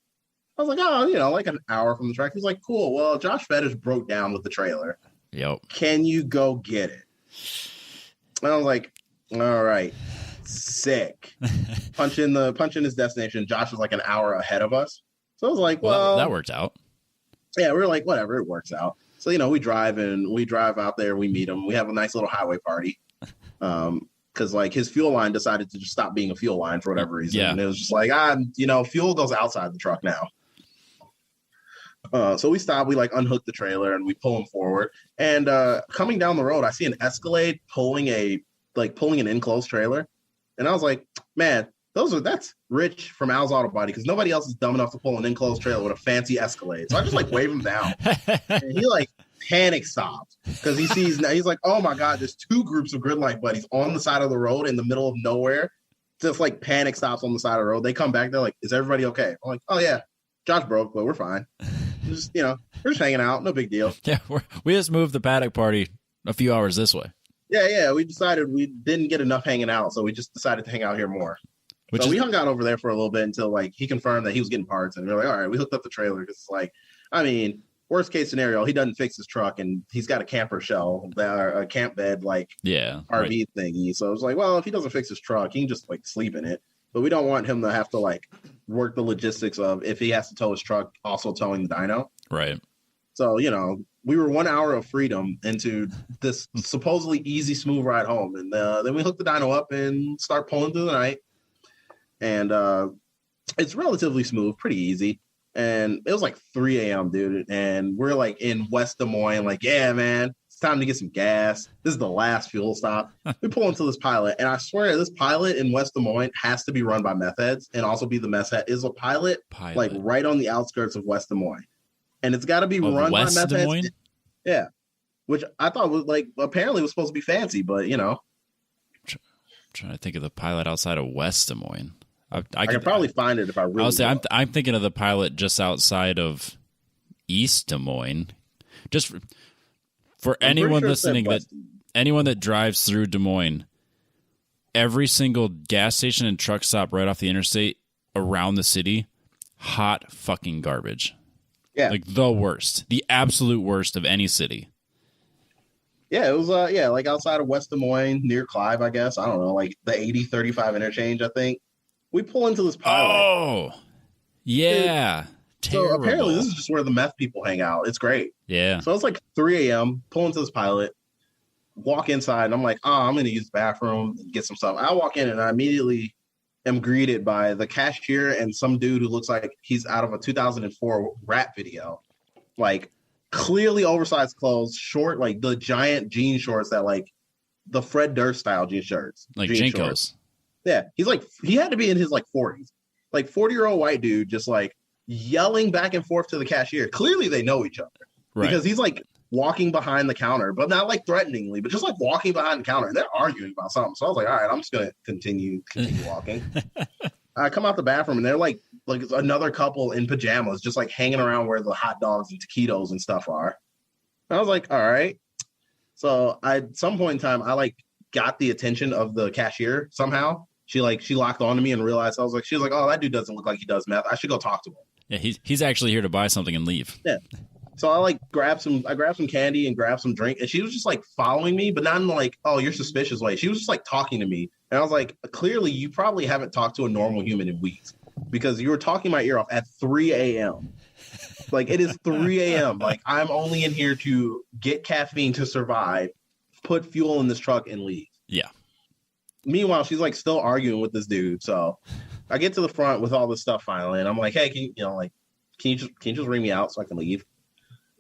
I was like, oh, like an hour from the track. He's like, cool. Well, Josh Fettis broke down with the trailer. Yep. Can you go get it? And I was like, all right, sick. punch in his destination. Josh was like an hour ahead of us. So I was like, well, that worked out. Yeah, we were like, whatever, it works out. So, we drive out there, we meet him. We have a nice little highway party. Because like his fuel line decided to just stop being a fuel line for whatever reason. Yeah. And it was just like, fuel goes outside the truck now. So we stop, we like unhook the trailer and we pull him forward. And coming down the road, I see an Escalade pulling an enclosed trailer. And I was like, man, that's Rich from Al's Auto Body, because nobody else is dumb enough to pull an enclosed trailer with a fancy Escalade. So I just like wave him down. And he like panic stopped because he sees now, he's like, oh my God, there's two groups of Gridlife buddies on the side of the road in the middle of nowhere. Just like panic stops on the side of the road. They come back, they're like, is everybody okay? I'm like, oh yeah, Josh broke, but we're fine. Just, we're just hanging out, no big deal. Yeah, we just moved the paddock party a few hours this way. Yeah, we decided we didn't get enough hanging out, so we just decided to hang out here more. So we hung out over there for a little bit until like he confirmed that he was getting parts, and we were like, all right, we hooked up the trailer because it's like, I mean, worst case scenario, he doesn't fix his truck and he's got a camper shell, a camp bed, like RV thingy. So it was like, well, if he doesn't fix his truck, he can just like sleep in it. But we don't want him to have to like work the logistics of if he has to tow his truck, also towing the dyno. Right. So, we were 1 hour of freedom into this supposedly easy, smooth ride home. And then we hooked the dyno up and start pulling through the night. And it's relatively smooth, pretty easy. And it was like 3 a.m., dude. And we're like in West Des Moines, like, yeah, man, it's time to get some gas. This is the last fuel stop. We pull into this Pilot. And I swear this Pilot in West Des Moines has to be run by meth heads and also be the meth head. Is a Pilot like right on the outskirts of West Des Moines. And it's got to be run by meth heads. Yeah. Which I thought was like, apparently was supposed to be fancy, but trying to think of the Pilot outside of West Des Moines. I could probably find it if I really. I'll say I'm thinking of the Pilot just outside of East Des Moines. Just for anyone listening, anyone that drives through Des Moines, every single gas station and truck stop right off the interstate around the city, hot fucking garbage. Yeah, like the worst, the absolute worst of any city. Yeah, it was like outside of West Des Moines, near Clive, I guess. I don't know, like the 80-35 interchange, I think. We pull into this Pilot. Oh, yeah. So apparently this is just where the meth people hang out. It's great. Yeah. So it's like 3 a.m., pull into this Pilot, walk inside, and I'm like, I'm going to use the bathroom and get some stuff. I walk in and I immediately am greeted by the cashier and some dude who looks like he's out of a 2004 rap video. Like, clearly oversized clothes, short, like the giant jean shorts that like the Fred Durst style jean shirts. Like jean Jinkos. Shorts. Yeah. He's like, he had to be in his like 40s. Like 40-year-old white dude just like yelling back and forth to the cashier. Clearly they know each other. Right. Because he's like walking behind the counter, but not like threateningly, but just like walking behind the counter. And they're arguing about something. So I was like, all right, I'm just going to continue walking. I come out the bathroom and they're like another couple in pajamas, just like hanging around where the hot dogs and taquitos and stuff are. And I was like, all right. So at some point in time, I like got the attention of the cashier somehow. She locked onto me and realized she was like, oh, that dude doesn't look like he does meth. I should go talk to him. Yeah, he's actually here to buy something and leave. Yeah. So I grabbed some candy and grabbed some drink, and she was just like following me, but not in like, oh, you're suspicious way. She was just like talking to me. And I was like, clearly you probably haven't talked to a normal human in weeks because you were talking my ear off at 3 a.m. Like, it is 3 a.m. Like, I'm only in here to get caffeine to survive, put fuel in this truck and leave. Yeah. Meanwhile, she's like still arguing with this dude. So I get to the front with all this stuff finally, and I'm like, hey, can you just ring me out so I can leave?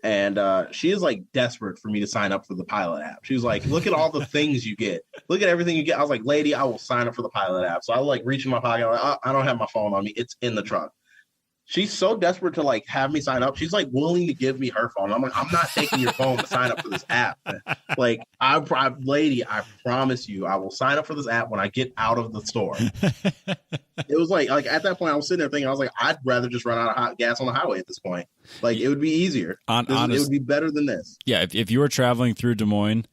And she is like desperate for me to sign up for the Pilot app. She was like, look at all the things you get. Look at everything you get. I was like, lady, I will sign up for the Pilot app. So I like reach in my pocket. I'm like, I don't have my phone on me. It's in the truck. She's so desperate to like have me sign up. She's like willing to give me her phone. I'm like, I'm not taking your phone to sign up for this app. Like, lady, I promise you, I will sign up for this app when I get out of the store. It was like at that point, I was sitting there thinking, I was like, I'd rather just run out of hot gas on the highway at this point. Like, it would be easier. It would be better than this. Yeah, if you were traveling through Des Moines,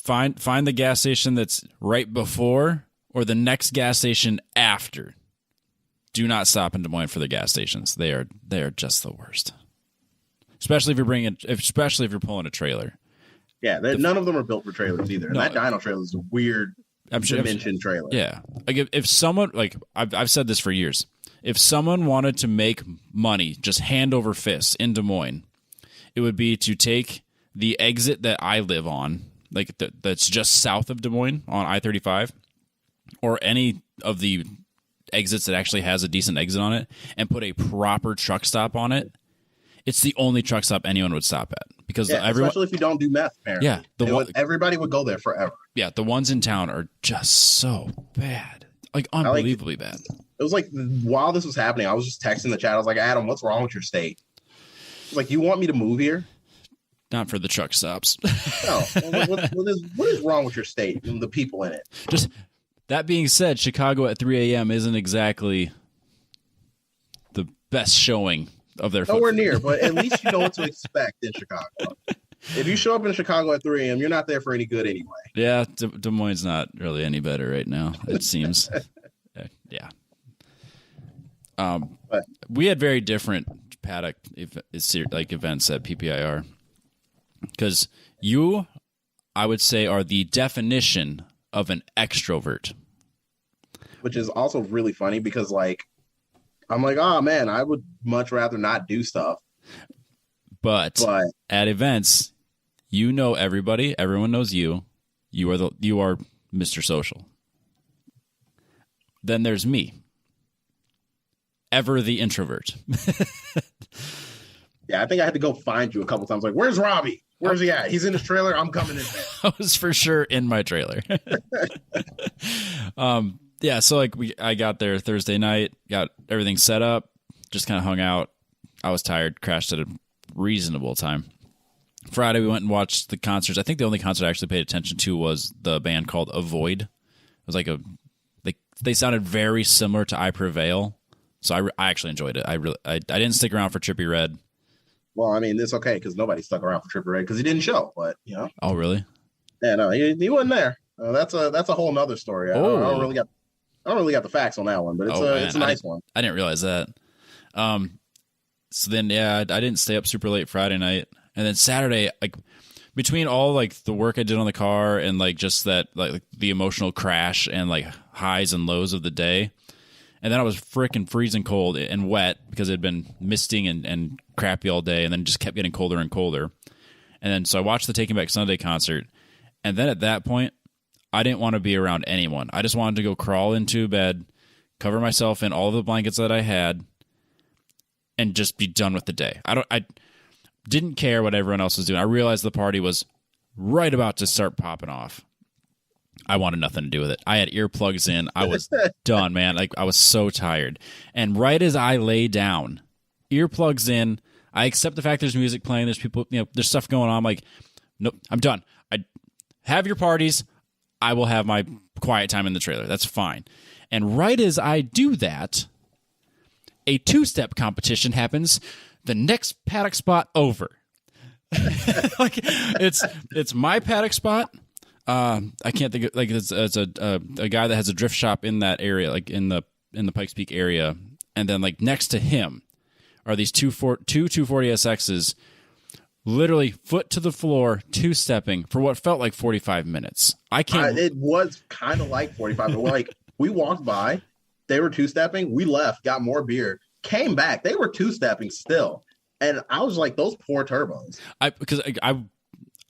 find the gas station that's right before or the next gas station after. Do not stop in Des Moines for the gas stations. They are just the worst. Especially if you're pulling a trailer. Yeah, none of them are built for trailers either. And that dyno trailer is a weird dimension trailer. Yeah, like if someone, like I've said this for years, if someone wanted to make money just hand over fist in Des Moines, it would be to take the exit that I live on, like that's just south of Des Moines on I-35, or any of the exits that actually has a decent exit on it, and put a proper truck stop on it. It's the only truck stop anyone would stop at because especially if you don't do meth. Apparently, yeah, everybody would go there forever. Yeah, the ones in town are just so bad, like unbelievably bad. It was like while this was happening, I was just texting the chat. I was like, Adam, what's wrong with your state? Like, you want me to move here? Not for the truck stops. No. What is wrong with your state and the people in it? Just. That being said, Chicago at 3 a.m. isn't exactly the best showing of their nowhere near, but at least you know what to expect in Chicago. If you show up in Chicago at 3 a.m., you're not there for any good anyway. Yeah, Des Moines not really any better right now, it seems. Yeah. But we had very different paddock events at PPIR because you, I would say, are the definition of an extrovert. Which is also really funny because, like, I'm like, oh man, I would much rather not do stuff. But at events, you know everybody, everyone knows you. You are Mr. Social. Then there's me, ever the introvert. Yeah, I think I had to go find you a couple times. Like, where's Robbie? Where's he at? He's in his trailer. I'm coming in there. I was for sure in my trailer. Yeah, so I got there Thursday night, got everything set up, just kind of hung out. I was tired, crashed at a reasonable time. Friday we went and watched the concerts. I think the only concert I actually paid attention to was the band called Avoid. It was like they sounded very similar to I Prevail, so I actually enjoyed it. I didn't stick around for Trippie Redd. Well, I mean, it's okay because nobody stuck around for Trippie Redd because he didn't show. But you know. Oh, really? Yeah, no, he wasn't there. That's a whole nother story. I don't really got the facts on that one, but it's a nice one. I didn't realize that. So then, yeah, I didn't stay up super late Friday night, and then Saturday, like between all like the work I did on the car and like just that like the emotional crash and like highs and lows of the day. And then I was freaking freezing cold and wet because it had been misting and crappy all day, and then just kept getting colder and colder. And then so I watched the Taking Back Sunday concert, and then at that point, I didn't want to be around anyone. I just wanted to go crawl into bed, cover myself in all of the blankets that I had, and just be done with the day. I didn't care what everyone else was doing. I realized the party was right about to start popping off. I wanted nothing to do with it. I had earplugs in. I was done, man. Like, I was so tired. And right as I lay down, earplugs in, I accept the fact there's music playing, there's people, there's stuff going on. I'm like, nope, I'm done. I have your parties. I will have my quiet time in the trailer. That's fine. And right as I do that, a two-step competition happens. The next paddock spot over. Like, it's my paddock spot. I can't think of, like, it's a guy that has a drift shop in that area, like in the Pikes Peak area, and then like next to him are these two 240SXs, literally foot to the floor, two-stepping for what felt like 45 minutes. I can't. It was kind of like 45. But like, we walked by, they were two-stepping. We left, got more beer, came back. They were two-stepping still, and I was like, those poor turbos.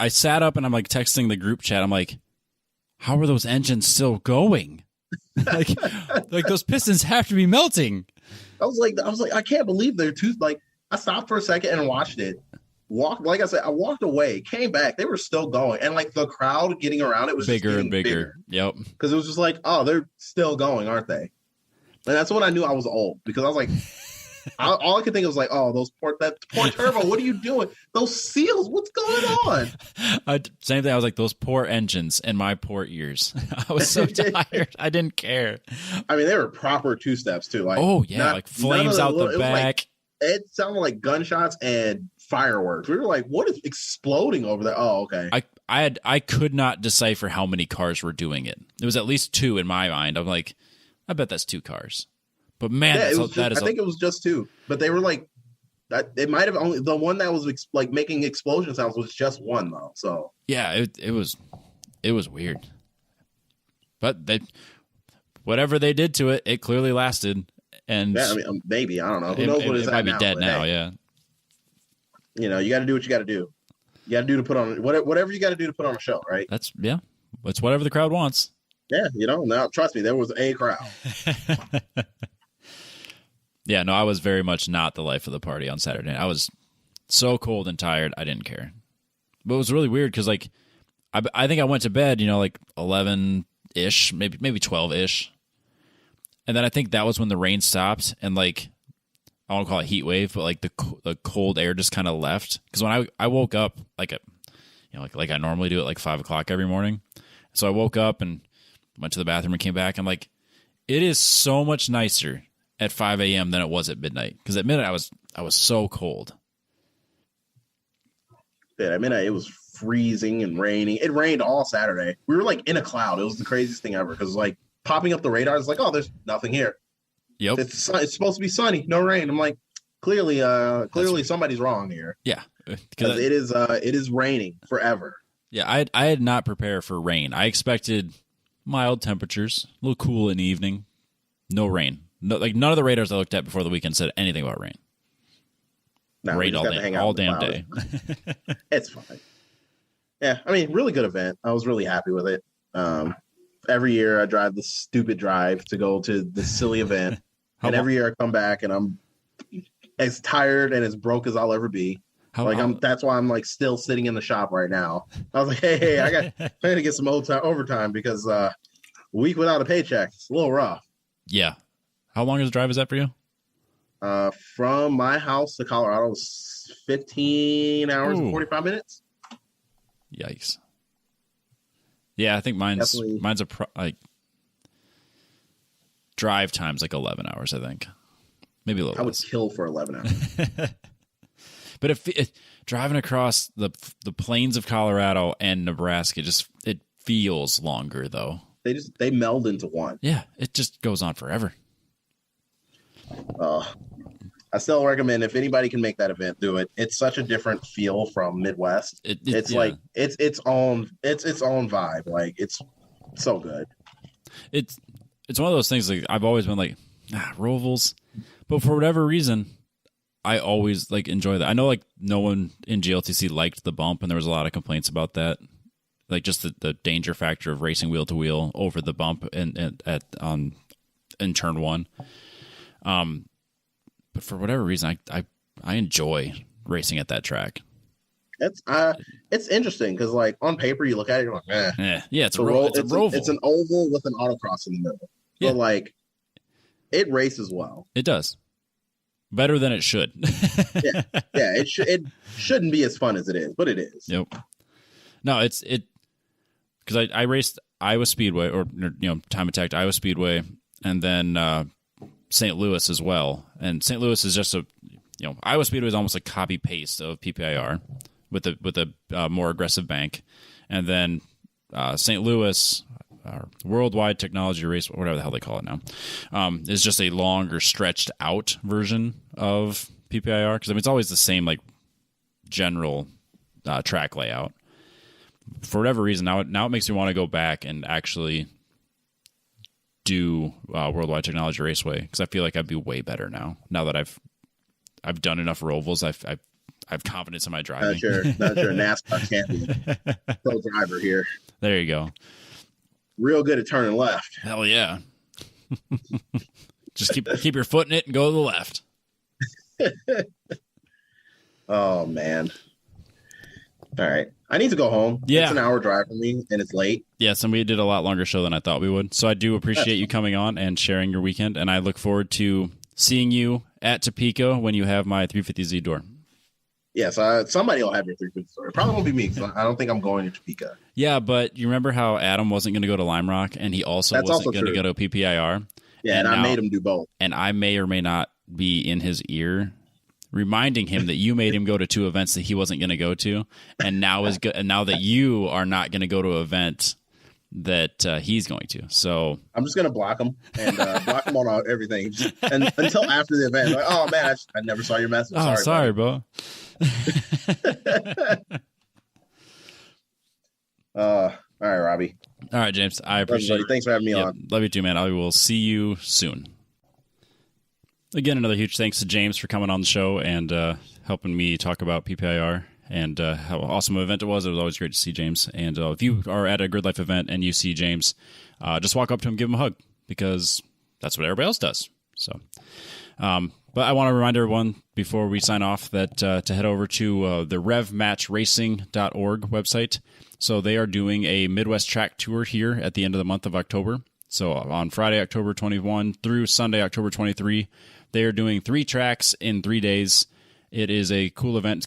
I sat up and I'm like texting the group chat. I'm like, how are those engines still going? like those pistons have to be melting. I was like, I can't believe they're two. Like, I stopped for a second and watched it. Like I said, I walked away, came back. They were still going, and like the crowd getting around it was bigger and bigger. Yep. Because it was just like, oh, they're still going, aren't they? And that's when I knew I was old, because I was like, all I could think of was like, oh, that poor turbo. What are you doing? Those seals. What's going on? Same thing. I was like, those poor engines and my poor ears. I was so tired. I didn't care. I mean, they were proper two steps too. Like, oh yeah, like flames out the back. It sounded like gunshots and fireworks. We were like, what is exploding over there? Oh, okay. I could not decipher how many cars were doing it. There was at least two in my mind. I'm like, I bet that's two cars. But man, yeah, I think it was just two. But they were like, that. It might have only, the one that was like making explosion sounds was just one though. So yeah, it was weird. But whatever they did to it, it clearly lasted. And yeah, I mean, maybe, I don't know. Who knows what it's at now? It might be dead now. Hey, yeah. You know, you got to do what you got to do. You got to do to put on whatever you got to do to put on a show, right? It's whatever the crowd wants. Yeah, now trust me, there was a crowd. Yeah, no, I was very much not the life of the party on Saturday. I was so cold and tired, I didn't care. But it was really weird because, like, I think I went to bed, like 11-ish, maybe 12-ish. And then I think that was when the rain stopped and, like, I won't call it heat wave, but, like, the cold air just kind of left. Because when I woke up, like I normally do at, like, 5 o'clock every morning. So I woke up and went to the bathroom and came back. I'm like, it is so much nicer at 5 a.m. than it was at midnight. Because at midnight I was so cold. Yeah, at midnight it was freezing and raining. It rained all Saturday. We were like in a cloud. It was the craziest thing ever. Because like popping up the radar, it's like, oh, there's nothing here. Yep. It's supposed to be sunny, no rain. I'm like, clearly somebody's wrong here. Yeah, because it is raining forever. Yeah, I had not prepared for rain. I expected mild temperatures, a little cool in the evening, no rain. No, like none of the radars I looked at before the weekend said anything about rain. No, rain all damn day. It's fine. Yeah, I mean, really good event. I was really happy with it. Every year I drive this stupid drive to go to this silly event, and every year I come back and I'm as tired and as broke as I'll ever be. That's why I'm like still sitting in the shop right now. I was like, hey, I got to get some overtime because a week without a paycheck, it's a little rough. Yeah. How long is the drive is that for you? From my house to Colorado was 15 hours and 45 minutes. Yikes. Yeah, I think mine's drive time's like 11 hours, I think. Maybe a little less. I would kill for 11 hours. But if driving across the plains of Colorado and Nebraska, it feels longer though. They meld into one. Yeah, it just goes on forever. I still recommend if anybody can make that event, do it. It's such a different feel from Midwest. It's like its own vibe. Like it's so good. It's one of those things. Like I've always been like Rovals, but for whatever reason, I always like enjoy that. I know like no one in GLTC liked the bump, and there was a lot of complaints about that. Like just the danger factor of racing wheel to wheel over the bump and in turn one. But for whatever reason, I enjoy racing at that track. It's interesting because like on paper you look at it, you're like, yeah, it's a roval. It's an oval with an autocross in the middle. Yeah. But like it races well. It does better than it should. yeah. It shouldn't be as fun as it is, but it is. Yep. No, it's because I raced Iowa Speedway or time attacked Iowa Speedway and then St. Louis as well. And St. Louis is just Iowa Speedway is almost a copy paste of PPIR with a more aggressive bank, and then St. Louis, Worldwide Technology Race, whatever the hell they call it now, is just a longer stretched out version of PPIR because it's always the same like general track layout. For whatever reason, now it makes me want to go back and actually do Worldwide Technology Raceway because I feel like I'd be way better now that I've done enough rovals. I have confidence in my driving. Not your NASCAR champion, pro driver here. There you go. Real good at turning left. Hell yeah! Just keep your foot in it and go to the left. Oh man! All right, I need to go home. Yeah, it's an hour drive for me, and it's late. Yes, and we did a lot longer show than I thought we would. So I do appreciate you coming on and sharing your weekend, and I look forward to seeing you at Topeka when you have my 350Z door. Yes, somebody will have your 350 store. It probably won't be me because I don't think I'm going to Topeka. Yeah, but you remember how Adam wasn't going to go to Lime Rock, and he wasn't going to go to PPIR? Yeah, and I made him do both. And I may or may not be in his ear, reminding him that you made him go to 2 events that he wasn't going to go to, and now is good. And now that you are not going to go to an event that he's going to, so I'm just going to block him and block him on everything, and until after the event. Like, oh man, I never saw your message. Oh, sorry, bro. All right, Robbie. All right, James. I appreciate it. Thanks for having me on. Love you too, man. I will see you soon. Again, another huge thanks to James for coming on the show and helping me talk about PPIR and how awesome an event it was. It was always great to see James. And if you are at a Gridlife event and you see James, just walk up to him, give him a hug, because that's what everybody else does. So, but I want to remind everyone before we sign off that to head over to the revmatchracing.org website. So they are doing a Midwest track tour here at the end of the month of October. So on Friday, October 21 through Sunday, October 23, they are doing 3 tracks in 3 days. It is a cool event.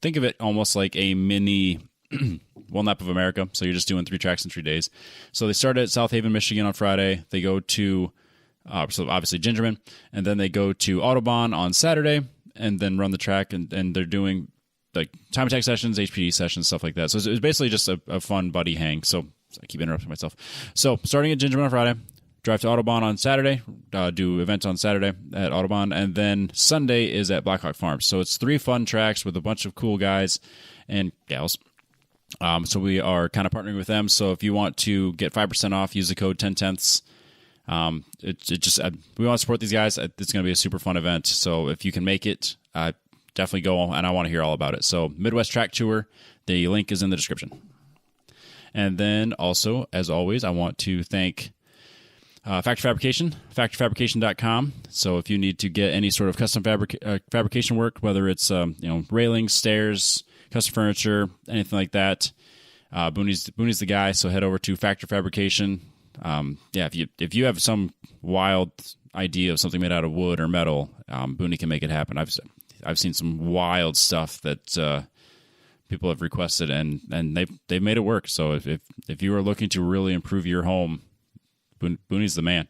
Think of it almost like a mini One Lap of America. So you're just doing 3 tracks in 3 days. So they start at South Haven, Michigan on Friday. They go to so obviously Gingerman, and then they go to Autobahn on Saturday and then run the track, and they're doing like time attack sessions, HPD sessions, stuff like that. So it's basically just a fun buddy hang. So I keep interrupting myself. So starting at Gingerman on Friday, drive to Autobahn on Saturday, do events on Saturday at Autobahn, and then Sunday is at Blackhawk Farms. So it's 3 fun tracks with a bunch of cool guys and gals. So we are kind of partnering with them. So if you want to get 5% off, use the code 10tenths. We want to support these guys. It's going to be a super fun event. So if you can make it, definitely go, and I want to hear all about it. So Midwest Track Tour, the link is in the description. And then also, as always, I want to thank Factory Fabrication, factoryfabrication.com. So if you need to get any sort of custom fabrication work, whether it's railings, stairs, custom furniture, anything like that, Booney's the guy. So head over to Factory Fabrication. If you have some wild idea of something made out of wood or metal, Booney can make it happen. I've seen some wild stuff that people have requested, and they've made it work. So if you are looking to really improve your home, Booney's the man.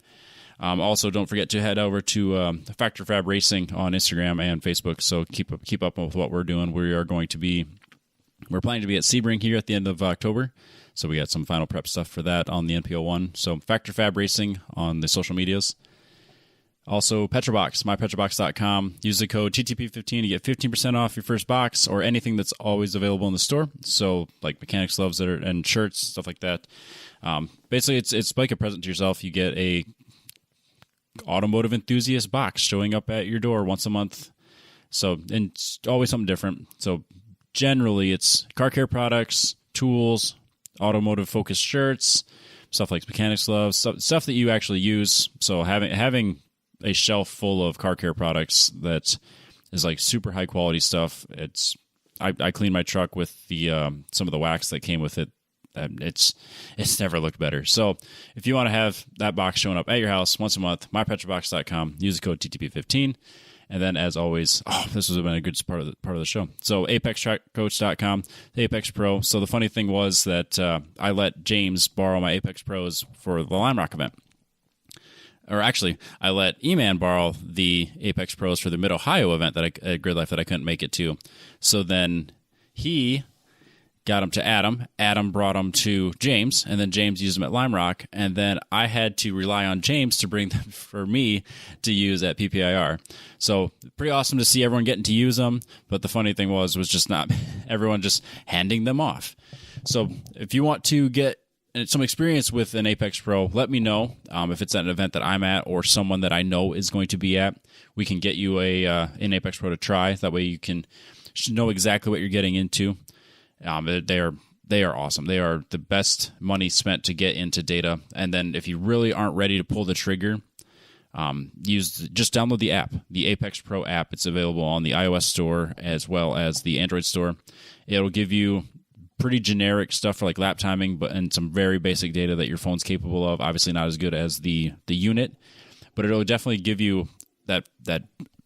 Also, don't forget to head over to Factor Fab Racing on Instagram and Facebook. So keep up with what we're doing. We're planning to be at Sebring here at the end of October. So we got some final prep stuff for that on the NPO1. So Factor Fab Racing on the social medias. Also, Petrobox, mypetrobox.com. Use the code TTP15 to get 15% off your first box or anything that's always available in the store. So like mechanics gloves and shirts, stuff like that. Basically, it's like a present to yourself. You get a automotive enthusiast box showing up at your door once a month. So, and it's always something different. So generally, it's car care products, tools, automotive focused shirts, stuff like mechanics gloves, stuff that you actually use. So having a shelf full of car care products that is like super high quality stuff. I cleaned my truck with the some of the wax that came with it. It's never looked better. So if you want to have that box showing up at your house once a month, mypetrobox.com, use the code TTP15. And then, as always, this has been a good part of the show. So apextrackcoach.com, the Apex Pro. So the funny thing was that I let James borrow my Apex Pros for the Lime Rock event. Or actually, I let E-Man borrow the Apex Pros for the Mid-Ohio event at Gridlife that I couldn't make it to. So then he got them to Adam. Adam brought them to James, and then James used them at Lime Rock. And then I had to rely on James to bring them for me to use at PPIR. So pretty awesome to see everyone getting to use them. But the funny thing was just not everyone just handing them off. So if you want to get some experience with an Apex Pro, let me know. If it's at an event that I'm at or someone that I know is going to be at, we can get you an Apex Pro to try. That way you can know exactly what you're getting into. They are awesome. They are the best money spent to get into data. And then if you really aren't ready to pull the trigger, just download the app, the Apex Pro app. It's available on the iOS store as well as the Android store. It'll give you pretty generic stuff for like lap timing, and some very basic data that your phone's capable of. Obviously not as good as the unit, but it'll definitely give you that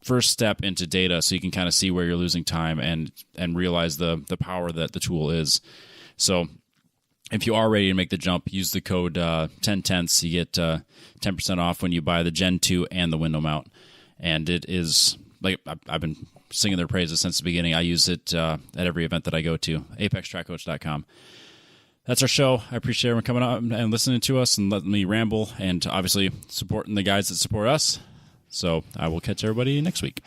first step into data so you can kind of see where you're losing time and realize the power that the tool is. So if you are ready to make the jump, use the code 10tenths. You get 10% off when you buy the Gen 2 and the window mount. And it is, like, I've been singing their praises since the beginning. I use it at every event that I go to, apextrackcoach.com. That's our show. I appreciate everyone coming out and listening to us and letting me ramble, and obviously supporting the guys that support us. So I will catch everybody next week.